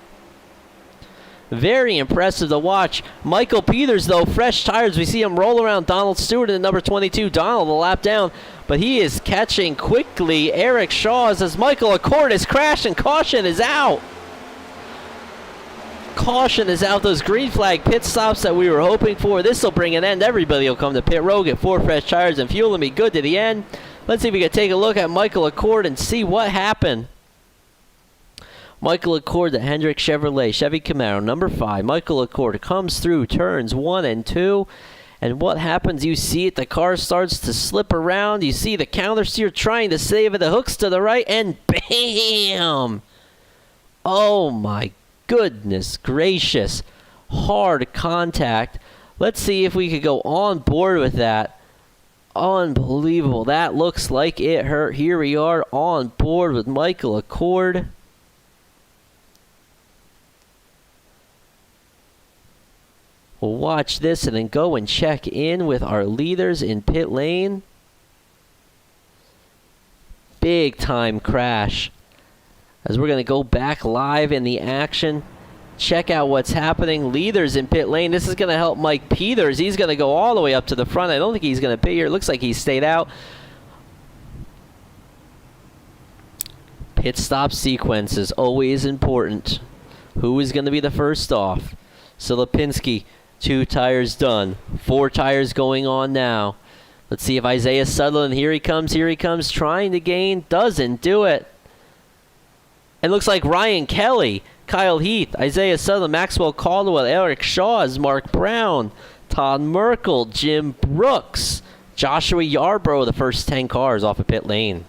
Very impressive to watch. Michael Peters, though, fresh tires. We see him roll around Donald Stewart in number 22. Donald a lap down, but he is catching quickly. Eric Shaw as Michael Accord is crashing. Caution is out. Caution is out. Those green flag pit stops that we were hoping for. This will bring an end. Everybody will come to pit road, get 4 fresh tires, and fuel and be good to the end. Let's see if we can take a look at Michael Accord and see what happened. Michael Accord, the Hendrick Chevrolet Chevy Camaro, number 5. Michael Accord comes through turns 1 and 2. And what happens? You see it. The car starts to slip around. You see the counter steer trying to save it. The hook's to the right, and bam! Oh, my goodness gracious. Hard contact. Let's see if we could go on board with that. Unbelievable. That looks like it hurt. Here we are on board with Michael Accord. We'll watch this and then go and check in with our leaders in pit lane. Big time crash. As we're going to go back live in the action, check out what's happening. Leaders in pit lane. This is going to help Mike Peters. He's going to go all the way up to the front. I don't think he's going to pit here. It looks like he stayed out. Pit stop sequence is always important. Who is going to be the first off? Selipinski, 2 tires done. 4 tires going on now. Let's see if Isaiah Sutherland, here he comes, trying to gain. Doesn't do it. It looks like Ryan Kelly, Kyle Heath, Isaiah Sutherland, Maxwell Caldwell, Eric Shaws, Mark Brown, Todd Merkel, Jim Brooks, Joshua Yarbrough, the first 10 cars off of pit lane.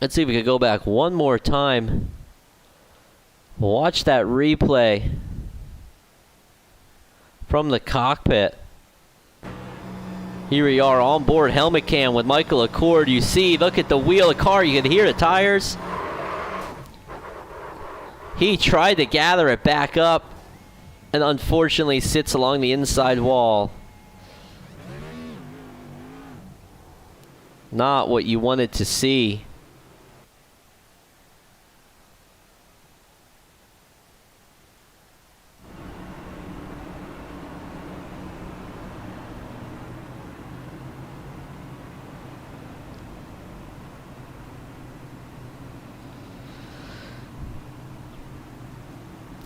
Let's see if we could go back one more time. Watch that replay from the cockpit. Here we are on board helmet cam with Michael Accord. You see, look at the wheel of the car. You can hear the tires. He tried to gather it back up and unfortunately sits along the inside wall. Not what you wanted to see.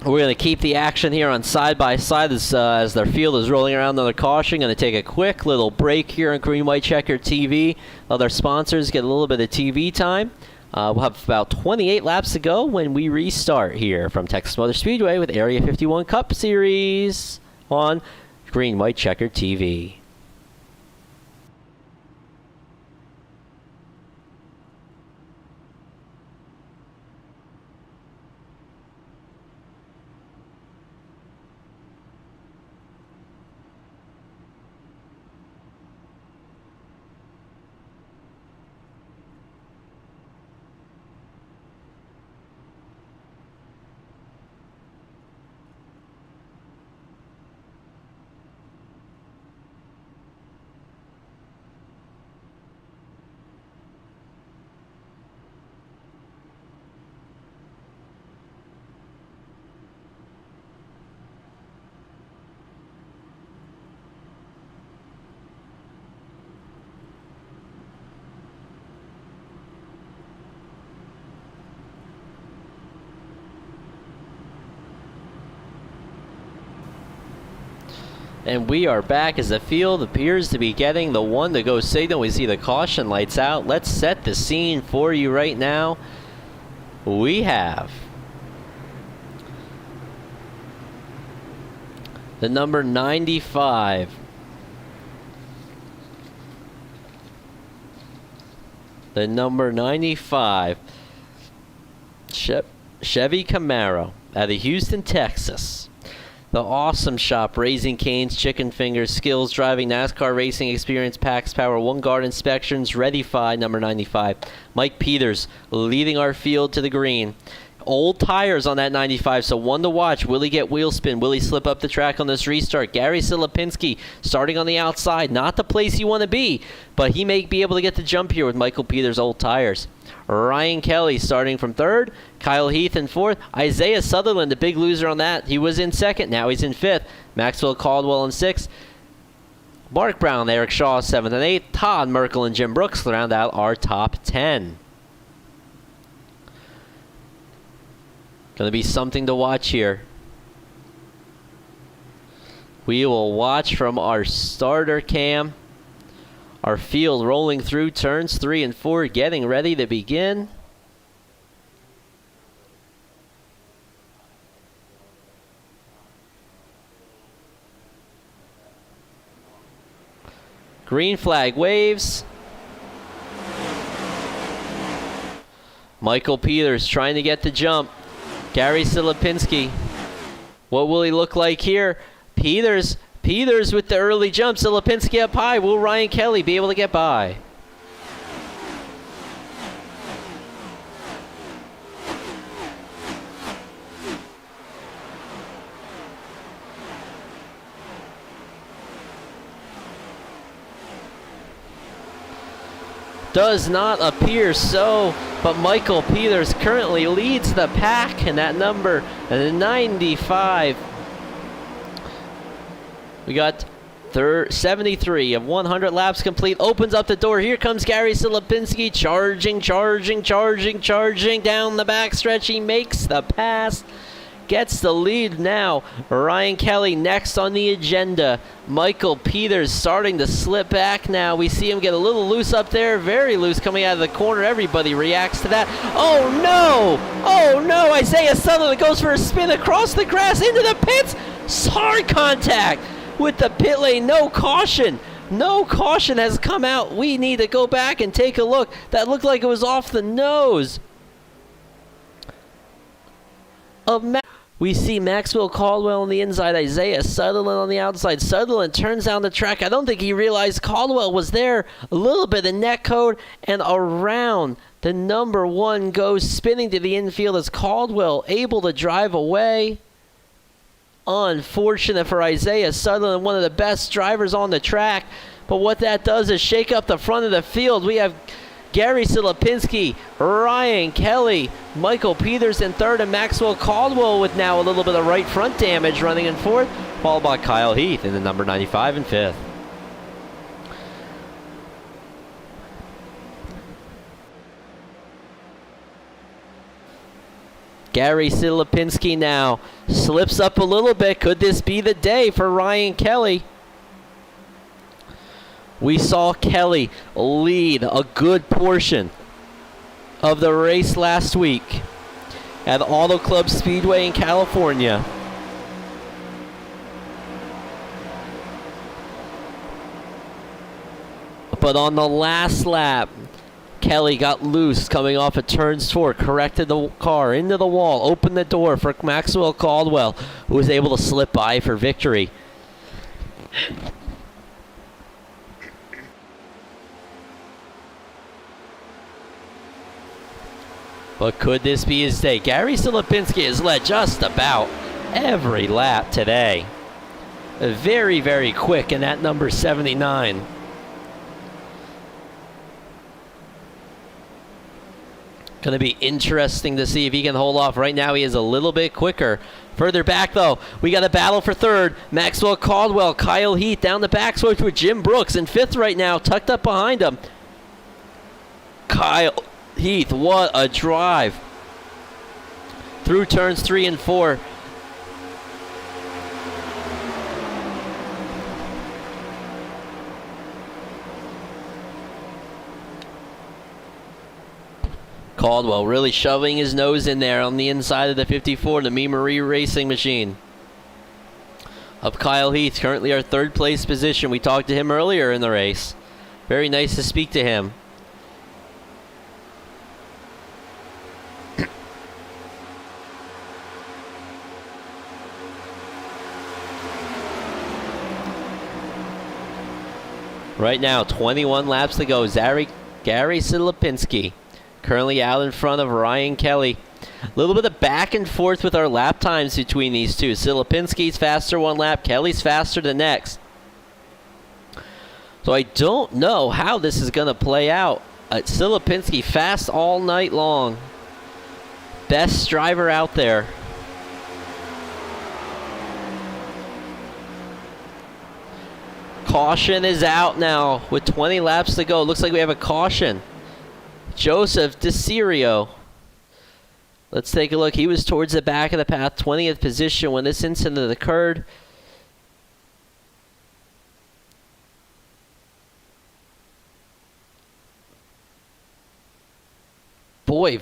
We're going to keep the action here on side by side as their field is rolling around another caution. Going to take a quick little break here on Green White Checker TV. Other sponsors get a little bit of TV time. We'll have about 28 laps to go when we restart here from Texas Motor Speedway with Area 51 Cup Series on Green White Checker TV. And we are back as the field appears to be getting the one to go signal. We see the caution lights out. Let's set the scene for you right now. We have the number 95. The number 95 Chevy Camaro out of Houston, Texas. The Awesome Shop, Raising Cane's, Chicken Fingers, Skills Driving, NASCAR Racing Experience, PAX Power, One Guard Inspections, Ready-Fi, number 95. Mike Peters leading our field to the green. Old tires on that 95, so one to watch. Will he get wheel spin? Will he slip up the track on this restart? Gary Silipinski starting on the outside. Not the place you want to be, but he may be able to get the jump here with Michael Peters' old tires. Ryan Kelly starting from third. Kyle Heath in fourth. Isaiah Sutherland, the big loser on that. He was in second. Now he's in fifth. Maxwell Caldwell in sixth. Mark Brown, Eric Shaw, seventh and eighth. Todd Merkel and Jim Brooks round out our top 10. Going to be something to watch here. We will watch from our starter cam. Our field rolling through turns 3 and 4, getting ready to begin. Green flag waves. Michael Peters trying to get the jump. Gary Silipinski. What will he look like here? Peters with the early jump. Silipinski up high. Will Ryan Kelly be able to get by? Does not appear so, but Michael Peters currently leads the pack, and that number 95. We got 73 of 100 laps complete. Opens up the door. Here comes Gary Silipinski charging down the backstretch. He makes the pass. Gets the lead now. Ryan Kelly next on the agenda. Michael Peters starting to slip back now. We see him get a little loose up there. Very loose coming out of the corner. Everybody reacts to that. Oh no! Oh no! Isaiah Sutherland goes for a spin across the grass into the pits. Hard contact with the pit lane. No caution. No caution has come out. We need to go back and take a look. That looked like it was off the nose of we see Maxwell Caldwell on the inside, Isaiah Sutherland on the outside. Sutherland turns down the track. I don't think he realized Caldwell was there. A little bit of net code and around. The number 1 goes spinning to the infield as Caldwell able to drive away. Unfortunate for Isaiah Sutherland, one of the best drivers on the track. But what that does is shake up the front of the field. We have Gary Silipinski, Ryan Kelly, Michael Peters in third, and Maxwell Caldwell with now a little bit of right front damage running in fourth, followed by Kyle Heath in the number 95 in fifth. Gary Silipinski now slips up a little bit. Could this be the day for Ryan Kelly? We saw Kelly lead a good portion of the race last week at Auto Club Speedway in California. But on the last lap, Kelly got loose coming off of turns 4, corrected the car into the wall, opened the door for Maxwell Caldwell, who was able to slip by for victory. But could this be his day? Gary Silipinski has led just about every lap today. Very, very quick in that number 79. Going to be interesting to see if he can hold off. Right now he is a little bit quicker. Further back though, we got a battle for third. Maxwell Caldwell, Kyle Heath down the back stretch with Jim Brooks in fifth right now, tucked up behind him. Kyle Heath, what a drive. Through turns 3 and 4. Caldwell really shoving his nose in there on the inside of the 54, the Me Marie racing machine. Of Kyle Heath, currently our third place position. We talked to him earlier in the race. Very nice to speak to him. Right now, 21 laps to go. Gary Silipinski currently out in front of Ryan Kelly. A little bit of back and forth with our lap times between these two. Silipinski's faster one lap, Kelly's faster the next. So I don't know how this is going to play out. Silipinski fast all night long. Best driver out there. Caution is out now with 20 laps to go. Looks like we have a caution. Joseph DeCirio. Let's take a look. He was towards the back of the path, 20th position when this incident occurred. Boy,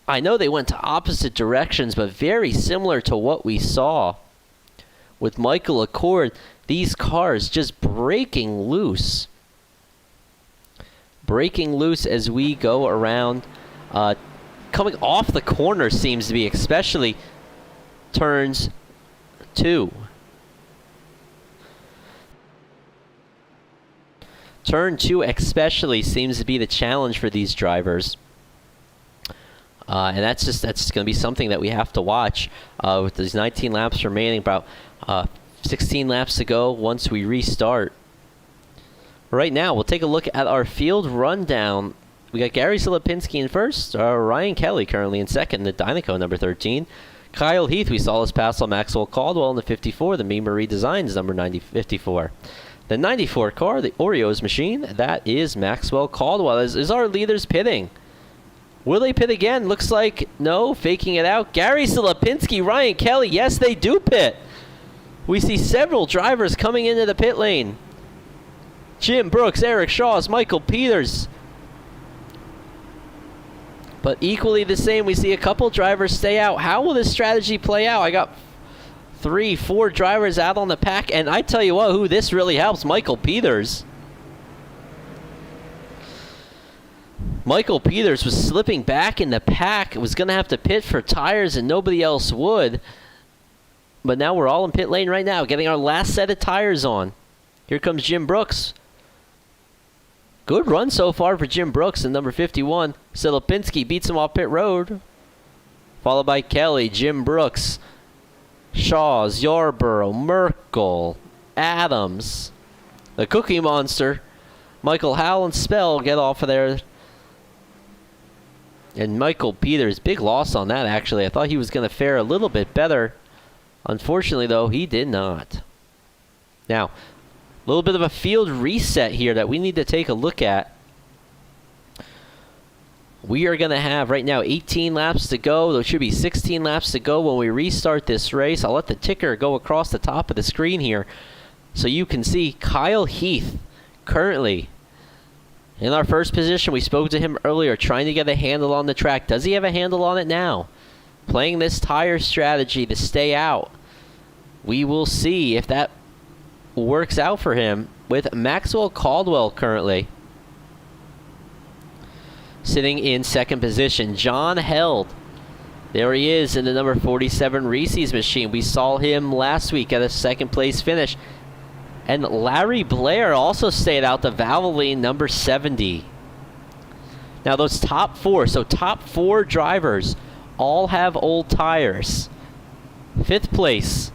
I know they went to opposite directions, but very similar to what we saw with Michael Accord. These cars just breaking loose. Breaking loose as we go around. Coming off the corner seems to be, especially turns 2. Turn 2 especially seems to be the challenge for these drivers. And that's going to be something that we have to watch with these 19 laps remaining, about 16 laps to go once we restart. Right now, we'll take a look at our field rundown. We got Gary Silipinski in first, Ryan Kelly currently in second, the Dynaco number 13. Kyle Heath, we saw us pass on Maxwell Caldwell in the 54, the Me Marie Designs number 54. The 94 car, the Oreos machine, that is Maxwell Caldwell. Is our leaders pitting? Will they pit again? Looks like no, faking it out. Gary Silipinski, Ryan Kelly, yes, they do pit. We see several drivers coming into the pit lane. Jim Brooks, Eric Shaws, Michael Peters. But equally the same, we see a couple drivers stay out. How will this strategy play out? I got 3, 4 drivers out on the pack. And I tell you what, who this really helps, Michael Peters. Michael Peters was slipping back in the pack. Was going to have to pit for tires and nobody else would. But now we're all in pit lane right now, getting our last set of tires on. Here comes Jim Brooks. Good run so far for Jim Brooks in number 51. Silipinski beats him off pit road. Followed by Kelly, Jim Brooks, Shaws, Yarborough, Merkel, Adams, the Cookie Monster, Michael Howell and Spell get off of there. And Michael Peters, big loss on that actually. I thought he was going to fare a little bit better. Unfortunately, though, he did not. Now, a little bit of a field reset here that we need to take a look at. We are going to have right now 18 laps to go. There should be 16 laps to go when we restart this race. I'll let the ticker go across the top of the screen here so you can see Kyle Heath currently in our first position. We spoke to him earlier trying to get a handle on the track. Does he have a handle on it now? Playing this tire strategy to stay out. We will see if that works out for him with Maxwell Caldwell currently sitting in second position. John Held, there he is in the number 47 Reese's machine. We saw him last week at a second place finish. And Larry Blair also stayed out, the Valvoline number 70. Now those top 4, so top 4 drivers all have old tires. Fifth place,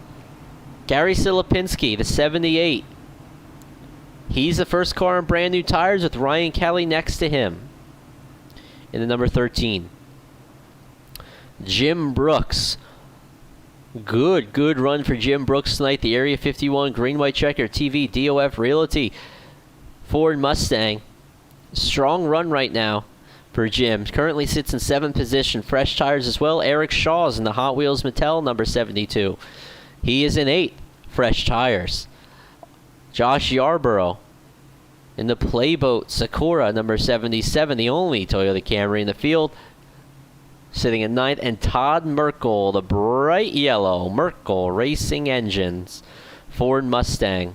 Gary Silipinski, the 78. He's the first car on brand new tires with Ryan Kelly next to him in the number 13. Jim Brooks. Good run for Jim Brooks tonight. The Area 51 Green White Checker TV DOF Realty Ford Mustang. Strong run right now for Jim. Currently sits in 7th position. Fresh tires as well. Eric Shaw's in the Hot Wheels Mattel number 72. He is in 8th. Fresh tires. Josh Yarborough in the Playboat Sakura number 77, the only Toyota Camry in the field, sitting in 9th. And Todd Merkel, the bright yellow Merkel Racing Engines Ford Mustang,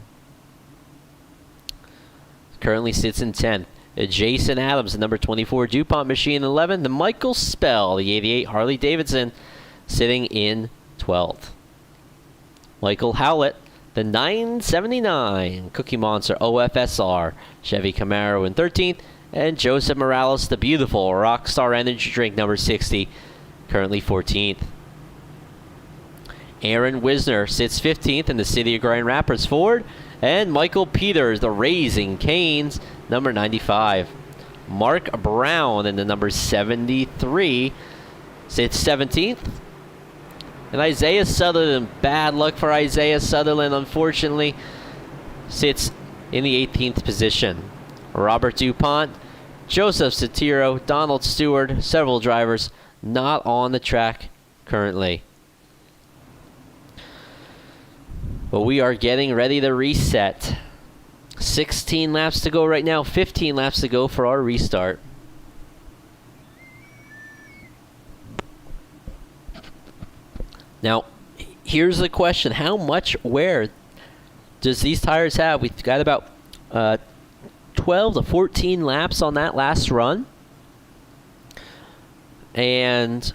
currently sits in 10th. Jason Adams, the number 24 DuPont machine, 11th. The Michael Spell, the 88 Harley Davidson, sitting in 12th. Michael Howlett, the 979 Cookie Monster OFSR Chevy Camaro in 13th. And Joseph Morales, the beautiful Rockstar Energy Drink number 60, currently 14th. Aaron Wisner sits 15th in the City of Grand Rapids Ford. And Michael Peters, the Raising Canes, number 95. Mark Brown in the number 73 sits 17th. And Isaiah Sutherland, bad luck for Isaiah Sutherland, unfortunately, sits in the 18th position. Robert DuPont, Joseph Satiro, Donald Stewart, several drivers not on the track currently. But we are getting ready to reset. 16 laps to go right now, 15 laps to go for our restart. Now, here's the question. How much wear does these tires have? We've got about 12 to 14 laps on that last run. And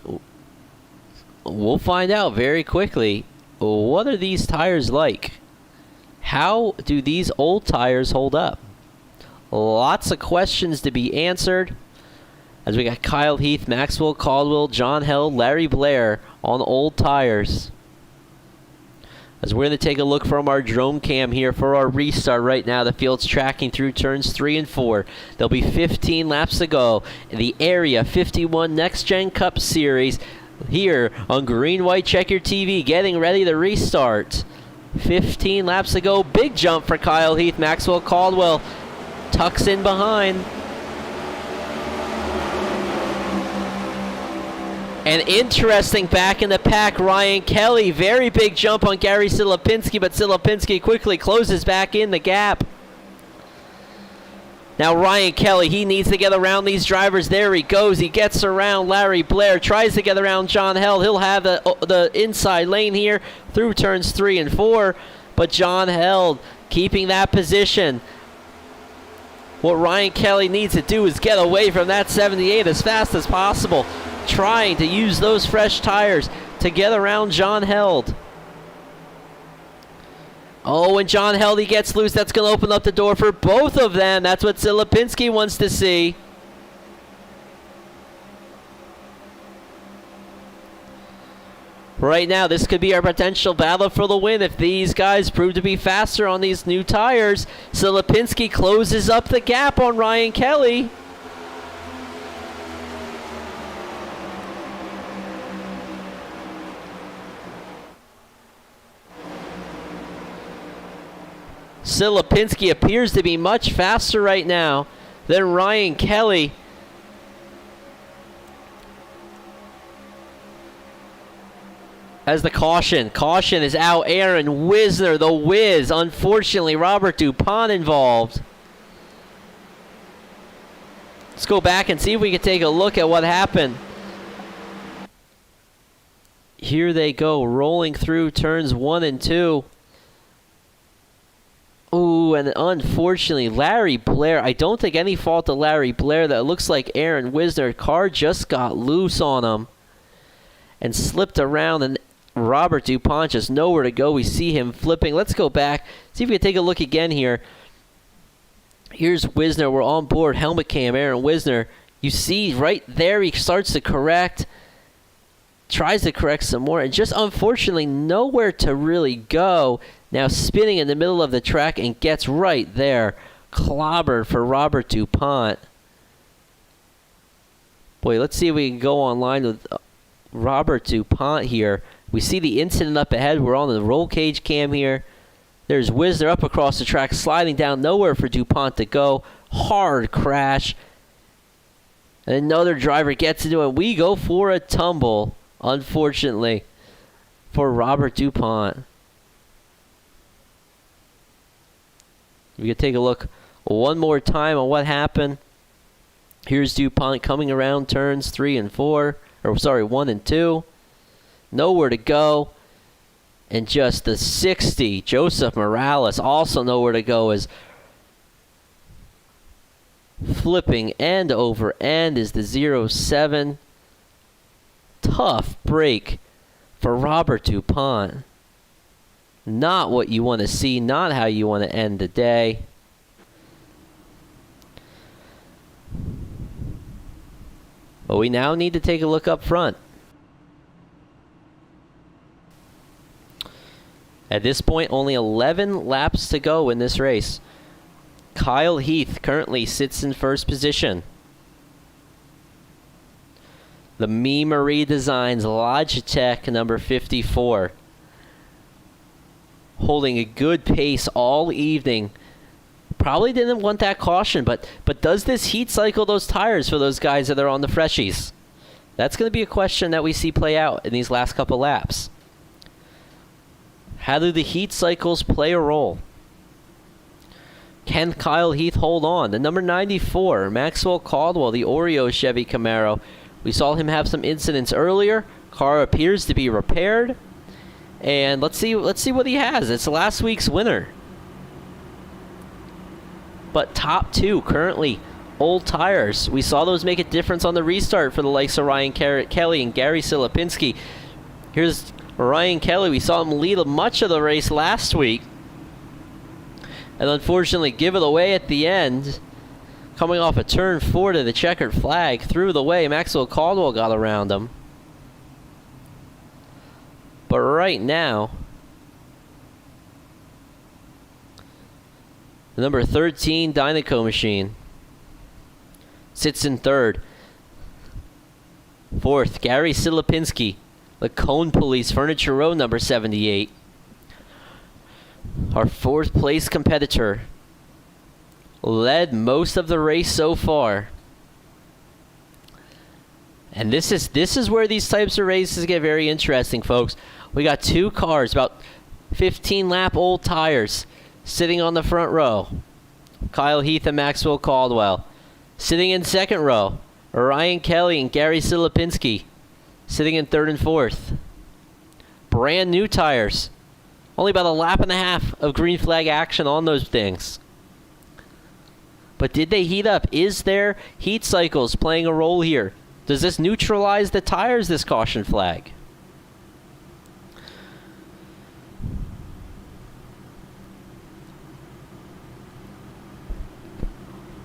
we'll find out very quickly, what are these tires like? How do these old tires hold up? Lots of questions to be answered, as we got Kyle Heath, Maxwell Caldwell, John Held, Larry Blair on old tires. As we're going to take a look from our drone cam here for our restart right now. The field's tracking through turns 3 and 4. There'll be 15 laps to go in the Area 51 Next Gen Cup Series here on Green White Checker TV, getting ready to restart. 15 laps to go. Big jump for Kyle Heath. Maxwell Caldwell tucks in behind. And interesting back in the pack, Ryan Kelly. Very big jump on Gary Silipinski, but Silipinski quickly closes back in the gap. Now Ryan Kelly, he needs to get around these drivers. There he goes. He gets around Larry Blair, tries to get around John Held. He'll have the inside lane here through turns 3 and 4. But John Held keeping that position. What Ryan Kelly needs to do is get away from that 78 as fast as possible, trying to use those fresh tires to get around John Held. Oh, when John Held, he gets loose, that's going to open up the door for both of them. That's what Silipinski wants to see. Right now, this could be our potential battle for the win if these guys prove to be faster on these new tires. Silipinski closes up the gap on Ryan Kelly. Silipinski appears to be much faster right now than Ryan Kelly. As the caution is out. Aaron Wisner, the Wiz. Unfortunately, Robert DuPont involved. Let's go back and see if we can take a look at what happened. Here they go, rolling through turns 1 and 2. Ooh, and unfortunately, Larry Blair, I don't think any fault to Larry Blair. That looks like Aaron Wisner. Car just got loose on him and slipped around, and Robert DuPont just nowhere to go. We see him flipping. Let's go back, see if we can take a look again here. Here's Wisner. We're on board. Helmet cam, Aaron Wisner. You see right there, he starts to correct. Tries to correct some more, and just unfortunately nowhere to really go. Now spinning in the middle of the track and gets right there. Clobbered for Robert DuPont. Boy, let's see if we can go online with Robert DuPont here. We see the incident up ahead. We're on the roll cage cam here. There's Wisner up across the track, sliding down, nowhere for DuPont to go. Hard crash. And another driver gets into it. We go for a tumble, unfortunately, for Robert DuPont. We can take a look one more time on what happened. Here's DuPont coming around turns 3 and 4. Or sorry, 1 and 2. Nowhere to go. And just the 60, Joseph Morales, also nowhere to go, is flipping end over end is the 07. Tough break for Robert DuPont. Not what you want to see, not how you want to end the day. But we now need to take a look up front. At this point, only 11 laps to go in this race. Kyle Heath currently sits in first position. The Me Marie Designs Logitech number 54. Holding a good pace all evening. Probably didn't want that caution, but does this heat cycle those tires for those guys that are on the freshies? That's going to be a question that we see play out in these last couple laps. How do the heat cycles play a role? Can Kyle Heath hold on? The number 94, Maxwell Caldwell, the Oreo Chevy Camaro. We saw him have some incidents earlier. Car appears to be repaired. And let's see what he has. It's last week's winner. But top 2 currently old tires. We saw those make a difference on the restart for the likes of Ryan Kelly and Gary Silipinski. Here's Ryan Kelly. We saw him lead much of the race last week, and unfortunately give it away at the end. Coming off a turn 4 to the checkered flag, through the way. Maxwell Caldwell got around him. But right now, the number 13 Dynaco machine sits in third. Fourth, Gary Silipinski, the Cone Police Furniture Row number 78. Our 4th place competitor led most of the race so far. And this is where these types of races get very interesting, folks. We got 2 cars, about 15 lap old tires, sitting on the front row. Kyle Heath and Maxwell Caldwell. Sitting in second row, Ryan Kelly and Gary Silipinski. Sitting in third and fourth. Brand new tires. Only about a lap and a half of green flag action on those things. But did they heat up? Is there heat cycles playing a role here? Does this neutralize the tires, this caution flag?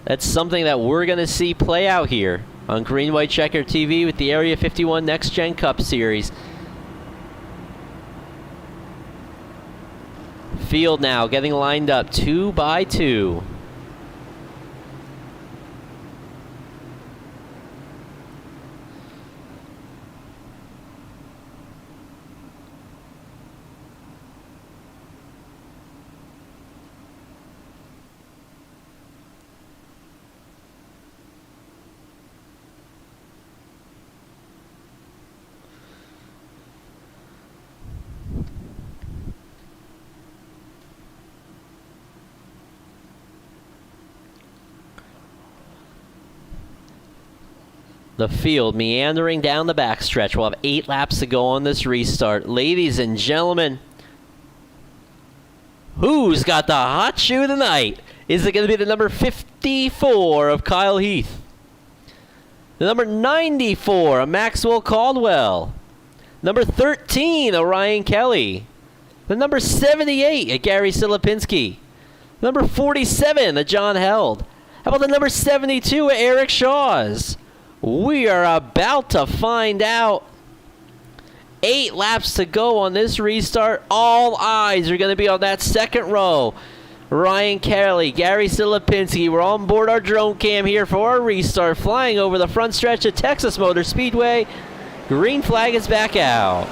That's something that we're going to see play out here on Green White Checker TV with the Area 51 Next Gen Cup Series. Field now getting lined up 2 by 2. The field meandering down the backstretch. We'll have 8 laps to go on this restart. Ladies and gentlemen, who's got the hot shoe tonight? Is it going to be the number 54 of Kyle Heath? The number 94 of Maxwell Caldwell? Number 13 of Ryan Kelly? The number 78 of Gary Silipinski? Number 47 of John Held? How about the number 72 of Eric Shaws? We are about to find out. 8 laps to go on this restart. All eyes are going to be on that second row. Ryan Kelly, Gary Silipinski. We're on board our drone cam here for our restart. Flying over the front stretch of Texas Motor Speedway. Green flag is back out.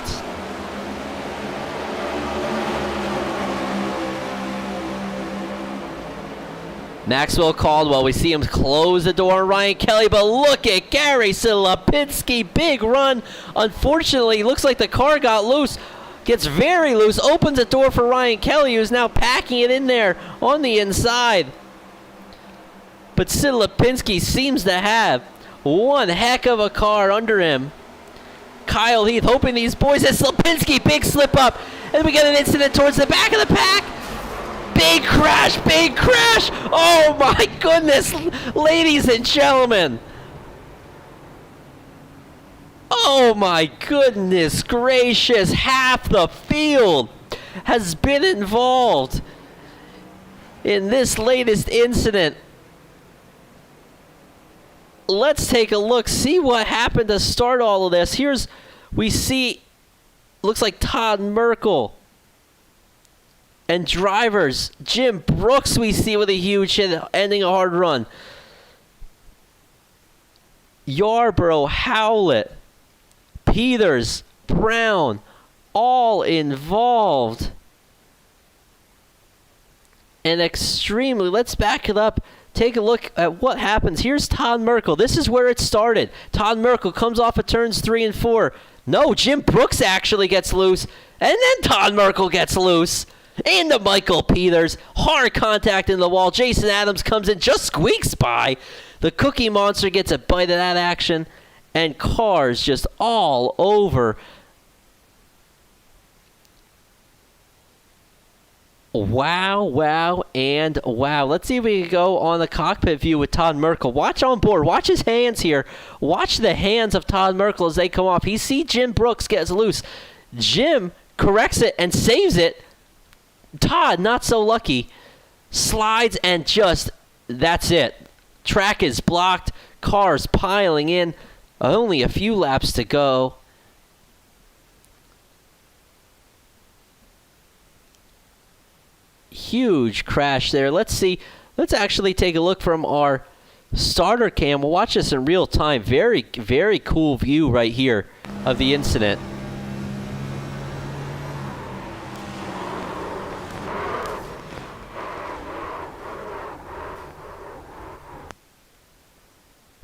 Maxwell Caldwell, we see him close the door on Ryan Kelly, but look at Gary Silipinski, big run. Unfortunately, looks like the car got loose, gets very loose, opens the door for Ryan Kelly, who's now packing it in there on the inside. But Silipinski seems to have one heck of a car under him. Kyle Heath hoping these boys at Silipinski, big slip up, and we get an incident towards the back of the pack. Big crash, big crash. Oh my goodness, ladies and gentlemen. Oh my goodness gracious, half the field has been involved in this latest incident. Let's take a look, see what happened to start all of this. We see, looks like Todd Merkel. And drivers, Jim Brooks we see with a huge hit, ending a hard run. Yarborough, Howlett, Peters, Brown, all involved. And extremely, let's back it up. Take a look at what happens. Here's Todd Merkel. This is where it started. Todd Merkel comes off of turns 3 and 4. No, Jim Brooks actually gets loose. And then Todd Merkel gets loose. Into Michael Peters. Hard contact in the wall. Jason Adams comes in, just squeaks by. The Cookie Monster gets a bite of that action. And cars just all over. Wow, wow, and wow. Let's see if we can go on the cockpit view with Todd Merkel. Watch on board. Watch his hands here. Watch the hands of Todd Merkel as they come off. He sees Jim Brooks gets loose. Jim corrects it and saves it. Todd, not so lucky, slides and just, that's it. Track is blocked, cars piling in, only a few laps to go. Huge crash there. Let's actually take a look from our starter cam. We'll watch this in real time. Very, very cool view right here of the incident.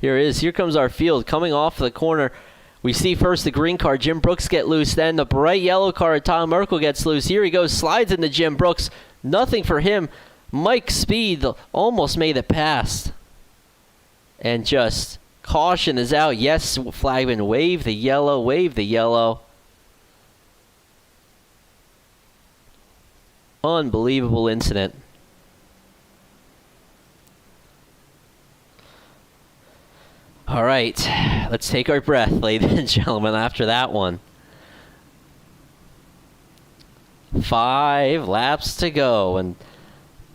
Here it is. Here comes our field coming off the corner. We see first the green car, Jim Brooks, get loose. Then the bright yellow car, Tom Merkel, gets loose. Here he goes, slides into Jim Brooks. Nothing for him. Mike Speed almost made it past. And just caution is out. Yes, flagman, wave the yellow, wave the yellow. Unbelievable incident. All right, let's take our breath, ladies and gentlemen, after that one. 5 laps to go, and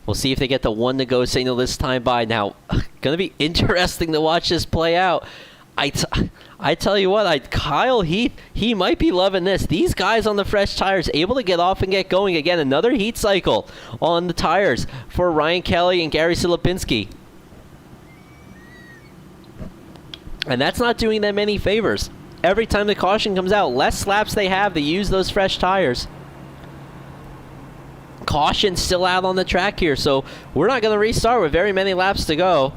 we'll see if they get the 1 to go signal this time by. Now, going to be interesting to watch this play out. I tell you what, Kyle Heath, he might be loving this. These guys on the fresh tires able to get off and get going again. Another heat cycle on the tires for Ryan Kelly and Gary Silipinski. And that's not doing them any favors. Every time the caution comes out, less laps they have to use those fresh tires. Caution still out on the track here, so we're not going to restart with very many laps to go.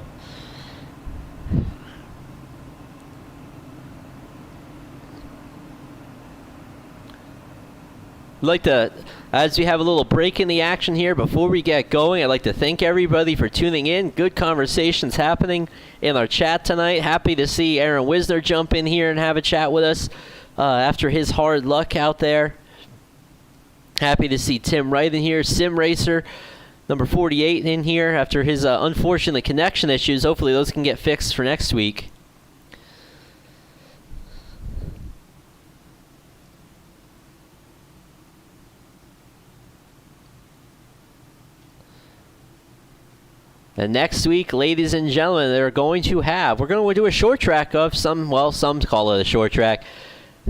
I'd like to, as we have a little break in the action here before we get going, I'd like to thank everybody for tuning in. Good conversations happening in our chat tonight. Happy to see Aaron Wisner jump in here and have a chat with us after his hard luck out there. Happy to see Tim Wright in here, Sim Racer, number 48 in here after his unfortunate connection issues. Hopefully those can get fixed for next week. And next week, ladies and gentlemen, we're going to do a short track of some call it a short track.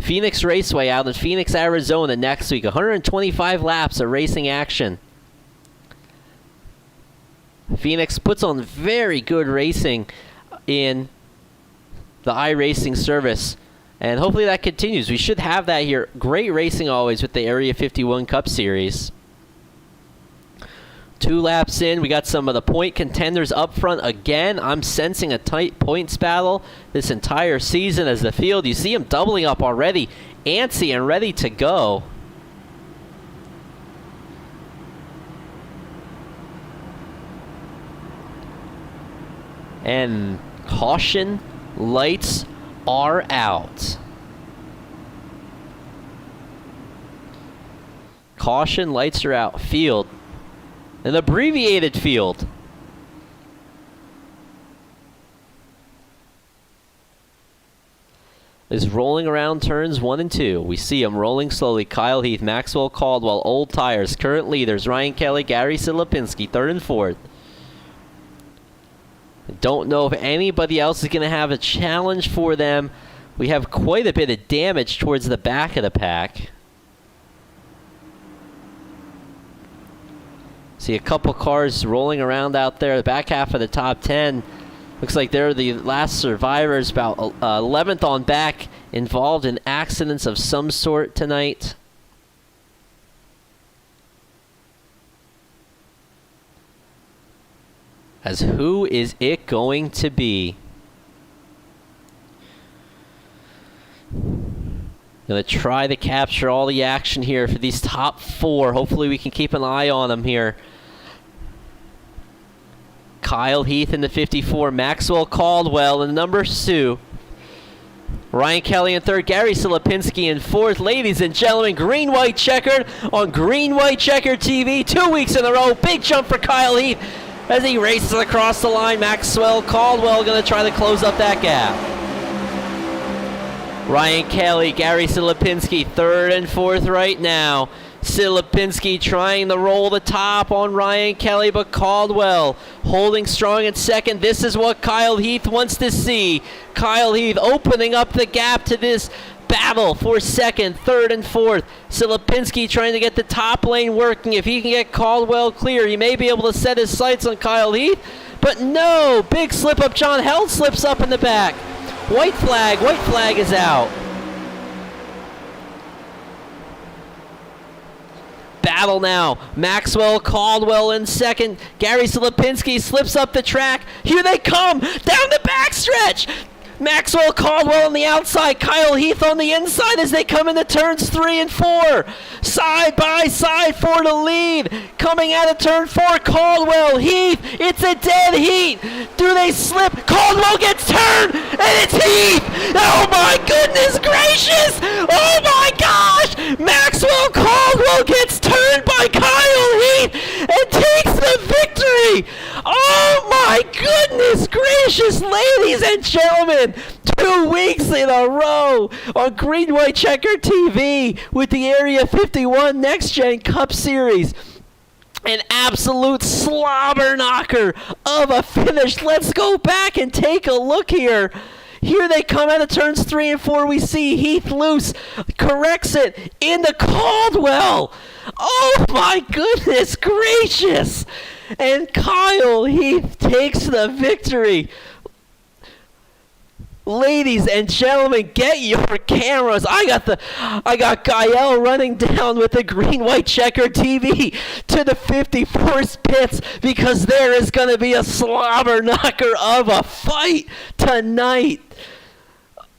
Phoenix Raceway out in Phoenix, Arizona next week. 125 laps of racing action. Phoenix puts on very good racing in the iRacing service. And hopefully that continues. We should have that here. Great racing always with the Area 51 Cup Series. 2 laps in, we got some of the point contenders up front again. I'm sensing a tight points battle this entire season as the field, you see them doubling up already, antsy and ready to go. And caution lights are out. Caution lights are out. Field. An abbreviated field. Is rolling around turns 1 and 2. We see him rolling slowly. Kyle Heath, Maxwell Caldwell, Old Tires. Current leaders, Ryan Kelly, Gary Silipinski, 3rd and 4th. I don't know if anybody else is going to have a challenge for them. We have quite a bit of damage towards the back of the pack. See a couple cars rolling around out there. The back half of the top 10. Looks like they're the last survivors, about 11th on back, involved in accidents of some sort tonight. As who is it going to be? Gonna try to capture all the action here for these top 4. Hopefully we can keep an eye on them here. Kyle Heath in the 54, Maxwell Caldwell in the number 2. Ryan Kelly in 3rd, Gary Silipinski in 4th. Ladies and gentlemen, Green White Checkered on Green White Checkered TV. 2 weeks in a row. Big jump for Kyle Heath as he races across the line. Maxwell Caldwell going to try to close up that gap. Ryan Kelly, Gary Silipinski, 3rd and 4th right now. Silipinski trying to roll the top on Ryan Kelly, but Caldwell holding strong in 2nd. This is what Kyle Heath wants to see. Kyle Heath opening up the gap to this battle for 2nd, 3rd, and 4th. Silipinski trying to get the top lane working. If he can get Caldwell clear, he may be able to set his sights on Kyle Heath. But no, big slip up. John Held slips up in the back. White flag is out. Battle now. Maxwell Caldwell in 2nd. Gary Silipinski slips up the track. Here they come down the backstretch. Maxwell Caldwell on the outside, Kyle Heath on the inside as they come into turns 3 and 4. Side by side for the lead. Coming out of turn 4, Caldwell, Heath. It's a dead heat. Do they slip? Caldwell gets turned, and it's Heath. Oh my goodness gracious. Oh my gosh. Maxwell Caldwell gets turned by Kyle Heath and takes the victory. Oh my goodness gracious, ladies and gentlemen. 2 weeks in a row on Green White Checker TV with the Area 51 NextGen Cup Series. An absolute slobber knocker of a finish. Let's go back and take a look here. Here they come out of turns 3 and 4. We see Heath loose, corrects it into Caldwell. Oh my goodness gracious. And Kyle Heath takes the victory. Ladies and gentlemen, get your cameras. I got Gael running down with the Green White Checker TV to the 54th pits because there is going to be a slobber knocker of a fight tonight.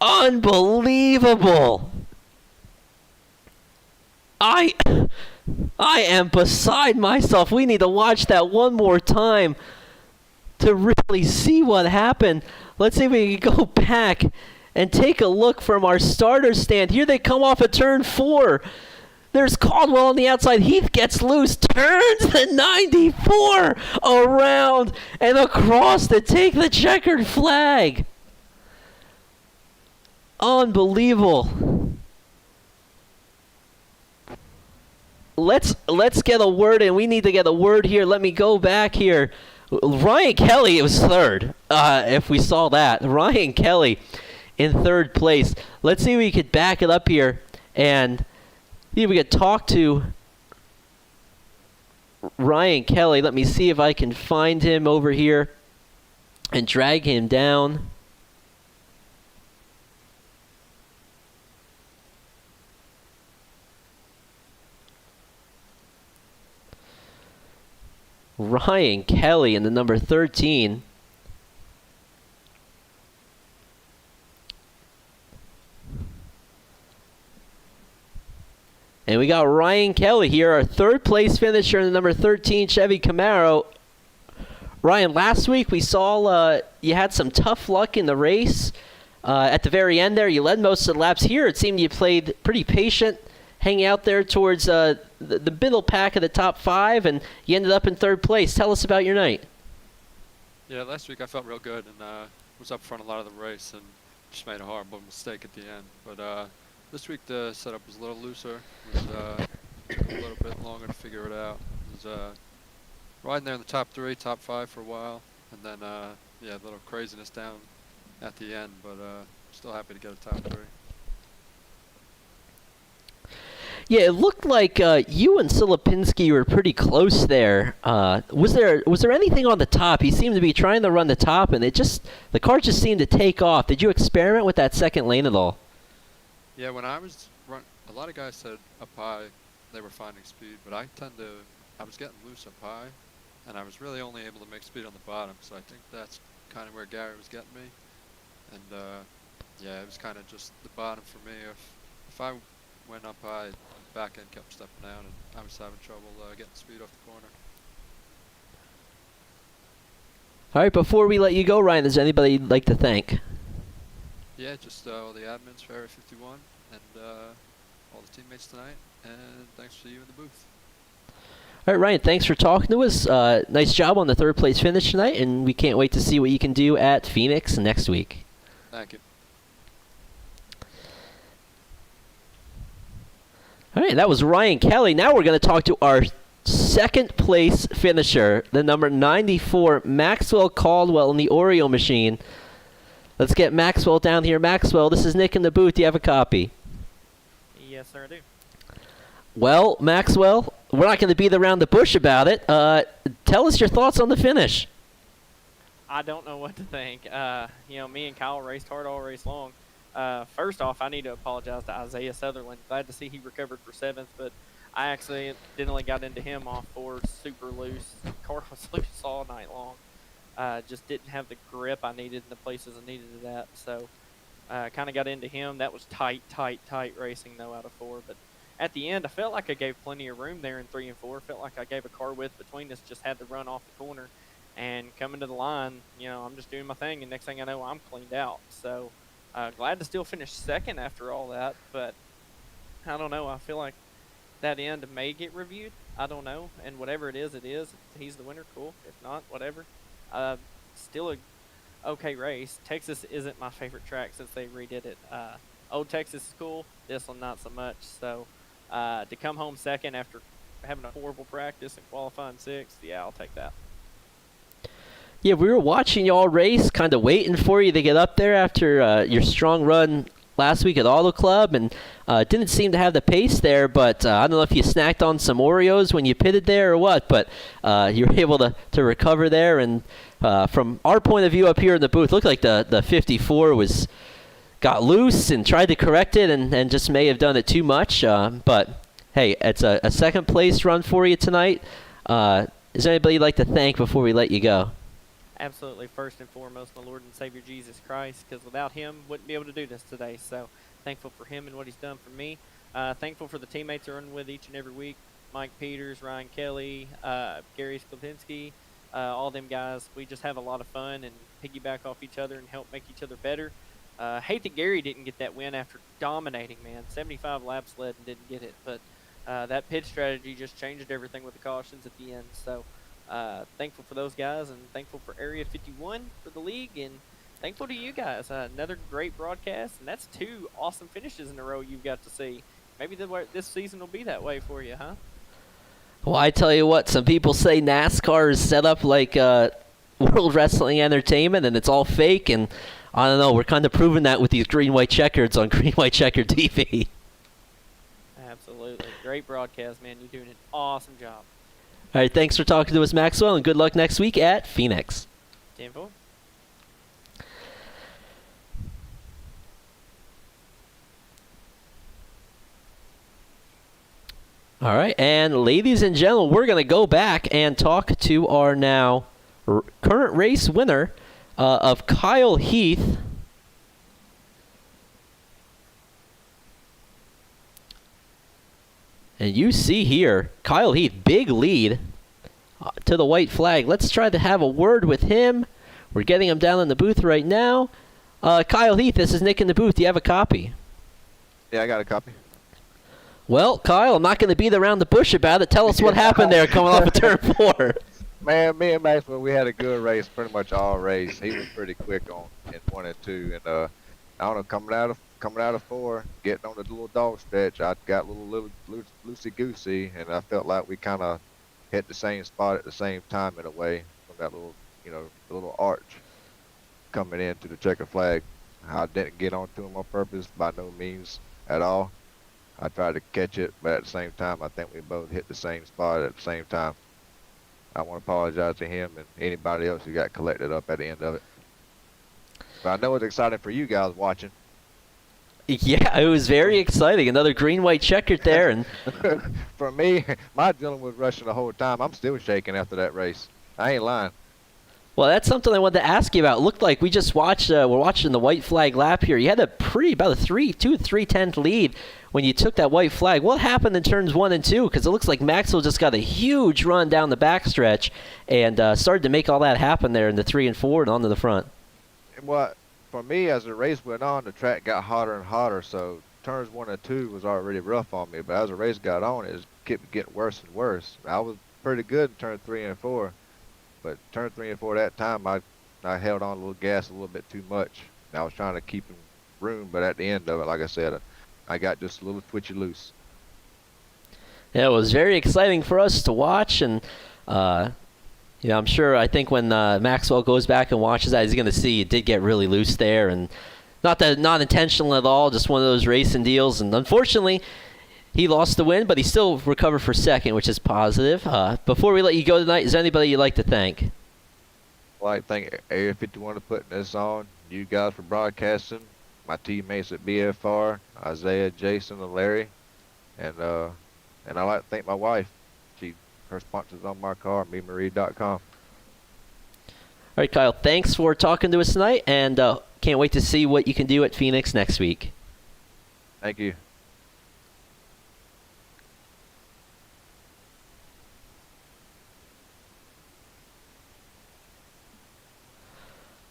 Unbelievable. I am beside myself. We need to watch that one more time to really see what happened. Let's see if we can go back and take a look from our starter stand. Here they come off of turn 4. There's Caldwell on the outside. Heath gets loose, turns the 94 around and across to take the checkered flag. Unbelievable. Let's get a word in. We need to get a word here. Let me go back here. Ryan Kelly, it was third, if we saw that. Ryan Kelly in 3rd place. Let's see if we could back it up here and see if we could talk to Ryan Kelly. Let me see if I can find him over here and drag him down. Ryan Kelly in the number 13. And we got Ryan Kelly here, our 3rd place finisher in the number 13 Chevy Camaro. Ryan, last week we saw you had some tough luck in the race. At the very end there, you led most of the laps. Here it seemed you played pretty patient, hanging out there towards the middle pack of the top 5, and you ended up in 3rd place. Tell us about your night. Yeah, last week I felt real good and was up front a lot of the race and just made a horrible mistake at the end. But this week the setup was a little looser. It was, took a little bit longer to figure it out. It was riding there in the top 3, top 5 for a while, and then yeah, a little craziness down at the end, but still happy to get a top 3. Yeah, it looked like you and Silipinski were pretty close there. Was there anything on the top? He seemed to be trying to run the top, and the car just seemed to take off. Did you experiment with that second lane at all? Yeah, when I was a lot of guys said up high they were finding speed, but I was getting loose up high, and I was really only able to make speed on the bottom. So I think that's kind of where Gary was getting me, and yeah, it was kind of just the bottom for me. If I went up high, the back end kept stepping down, and I was having trouble getting speed off the corner. All right, before we let you go, Ryan, is there anybody you'd like to thank? Yeah, just all the admins for Area 51 and all the teammates tonight, and thanks to you in the booth. All right, Ryan, thanks for talking to us. Nice job on the 3rd place finish tonight, and we can't wait to see what you can do at Phoenix next week. Thank you. All right, that was Ryan Kelly. Now we're going to talk to our 2nd place finisher, the number 94, Maxwell Caldwell in the Oreo machine. Let's get Maxwell down here. Maxwell, this is Nick in the booth. Do you have a copy? Yes, sir, I do. Well, Maxwell, we're not going to beat around the bush about it. Tell us your thoughts on the finish. I don't know what to think. You know, me and Kyle raced hard all race long. First off, I need to apologize to Isaiah Sutherland. Glad to see he recovered for 7th, but I accidentally got into him off 4 super loose. The car was loose all night long. Just didn't have the grip I needed in the places I needed it at. So kind of got into him. That was tight racing though out of 4. But at the end, I felt like I gave plenty of room there in 3 and 4. Felt like I gave a car width between us. Just had to run off the corner and coming to the line. I'm just doing my thing, and next thing I know, I'm cleaned out. So glad to still finish second after all that. But I don't know. I feel like that end may get reviewed. I don't know. And whatever it is, it is. If he's the winner, cool. If not, whatever. Still a okay race. Texas isn't my favorite track since they redid it. Old Texas is cool. This one not so much. So to come home second after having a horrible practice and qualifying 6th, yeah, I'll take that. Yeah, we were watching y'all race, kind of waiting for you to get up there after your strong run last week at Auto Club, and didn't seem to have the pace there, but I don't know if you snacked on some Oreos when you pitted there or what, but you were able to recover there, and from our point of view up here in the booth, looked like the 54 got loose and tried to correct it and just may have done it too much, but hey, it's a second place run for you tonight. Is there anybody you'd like to thank before we let you go? Absolutely, first and foremost, my Lord and Savior Jesus Christ, because without him, wouldn't be able to do this today. So thankful for him and what he's done for me. Thankful for the teammates I run with each and every week. Mike Peters, Ryan Kelly, Gary Sklopinski, all them guys. We just have a lot of fun and piggyback off each other and help make each other better. Hate that Gary didn't get that win after dominating, man. 75 laps led and didn't get it. But that pit strategy just changed everything with the cautions at the end. So thankful for those guys, and thankful for Area 51 for the league, and thankful to you guys. Another great broadcast, and that's 2 awesome finishes in a row you've got to see. Maybe this season will be that way for you, huh? Well, I tell you what, some people say NASCAR is set up like World Wrestling Entertainment, and it's all fake, and I don't know, we're kind of proving that with these green-white checkers on green-white checker TV. Absolutely. Great broadcast, man. You're doing an awesome job. All right, thanks for talking to us, Maxwell, and good luck next week at Phoenix. 10-4. All right, and ladies and gentlemen, we're going to go back and talk to our now current race winner of Kyle Heath. And you see here, Kyle Heath, big lead to the white flag. Let's try to have a word with him. We're getting him down in the booth right now. Kyle Heath, this is Nick in the booth. Do you have a copy? Yeah, I got a copy. Well, Kyle, I'm not going to beat around the bush about it. Tell us what happened there coming off of turn 4. Man, me and Maxwell, we had a good race, pretty much all race. He was pretty quick in 1 and 2, and I don't know, coming out of 4, getting on the little dog stretch, I got a little loosey goosey, and I felt like we kind of hit the same spot at the same time in a way from that little, the little arch coming into the checker flag. I didn't get onto him on purpose by no means at all. I tried to catch it, but at the same time, I think we both hit the same spot at the same time. I want to apologize to him and anybody else who got collected up at the end of it. But I know it's exciting for you guys watching. Yeah, it was very exciting. Another green-white checkered there. And for me, my adrenaline was rushing the whole time. I'm still shaking after that race. I ain't lying. well, that's something I wanted to ask you about. It looked like we just watched, we're watching the white flag lap here. You had about a 3-10 lead when you took that white flag. What happened in turns 1 and 2? Because it looks like Maxwell just got a huge run down the backstretch and started to make all that happen there in the 3 and 4 and onto the front. Well, for me, as the race went on, the track got hotter and hotter, so turns 1 and 2 was already rough on me. But as the race got on, it kept getting worse and worse. I was pretty good in turn 3 and 4, but turn 3 and 4 that time, I held on a little gas a little bit too much. I was trying to keep in room, but at the end of it, like I said, I got just a little twitchy loose. Yeah, it was very exciting for us to watch, and I'm sure. I think when Maxwell goes back and watches that, he's going to see it did get really loose there, and not intentional at all, just one of those racing deals. And unfortunately, he lost the win, but he still recovered for second, which is positive. Before we let you go tonight, is there anybody you'd like to thank? Well, I thank Area 51 for putting this on, you guys for broadcasting, my teammates at BFR, Isaiah, Jason, and Larry, and I like to thank my wife. Her sponsor's on my car, memarie.com. All right, Kyle, thanks for talking to us tonight, and can't wait to see what you can do at Phoenix next week. Thank you.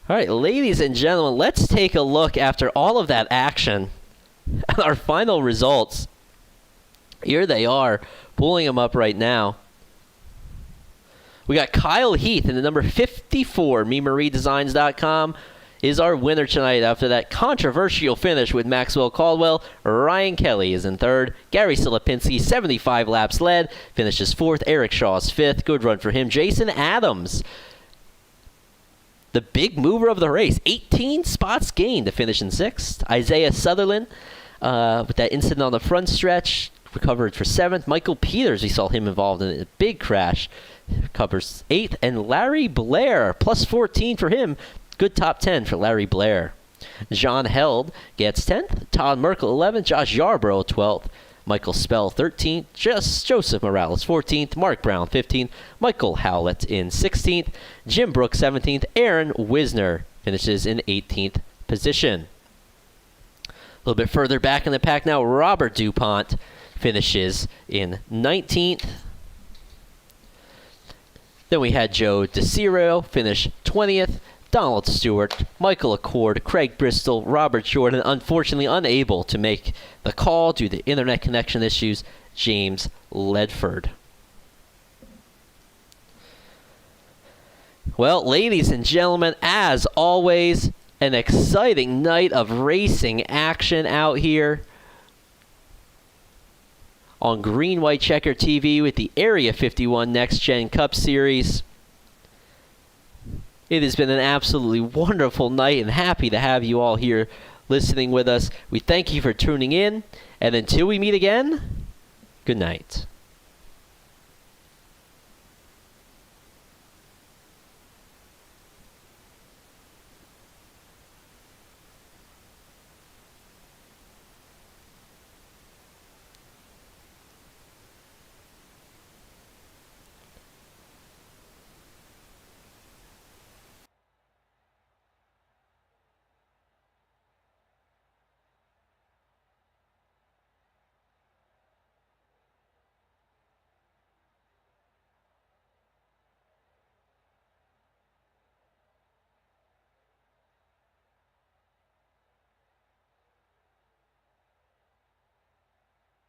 All right, ladies and gentlemen, let's take a look after all of that action at our final results. Here they are, pulling them up right now. We got Kyle Heath in the number 54, MeMarieDesigns.com, is our winner tonight after that controversial finish with Maxwell Caldwell. Ryan Kelly is in third. Gary Silipinski, 75 laps led, finishes fourth. Eric Shaw's fifth. Good run for him. Jason Adams, the big mover of the race, 18 spots gained to finish in sixth. Isaiah Sutherland, with that incident on the front stretch, recovered for seventh. Michael Peters, we saw him involved in a big crash, covers eighth. And Larry Blair, plus 14 for him. Good top 10 for Larry Blair. John Held gets 10th. Todd Merkel, 11th. Josh Yarborough, 12th. Michael Spell, 13th. Joseph Morales, 14th. Mark Brown, 15th. Michael Howlett in 16th. Jim Brooks, 17th. Aaron Wisner finishes in 18th position. A little bit further back in the pack now, Robert DuPont finishes in 19th. Then we had Joe DeCiro finish 20th. Donald Stewart, Michael Accord, Craig Bristol, Robert Jordan, unfortunately unable to make the call due to internet connection issues, James Ledford. Well, ladies and gentlemen, as always, an exciting night of racing action out here on Green White Checker TV with the Area 51 Next Gen Cup Series. It has been an absolutely wonderful night, and happy to have you all here listening with us. We thank you for tuning in, and until we meet again, good night.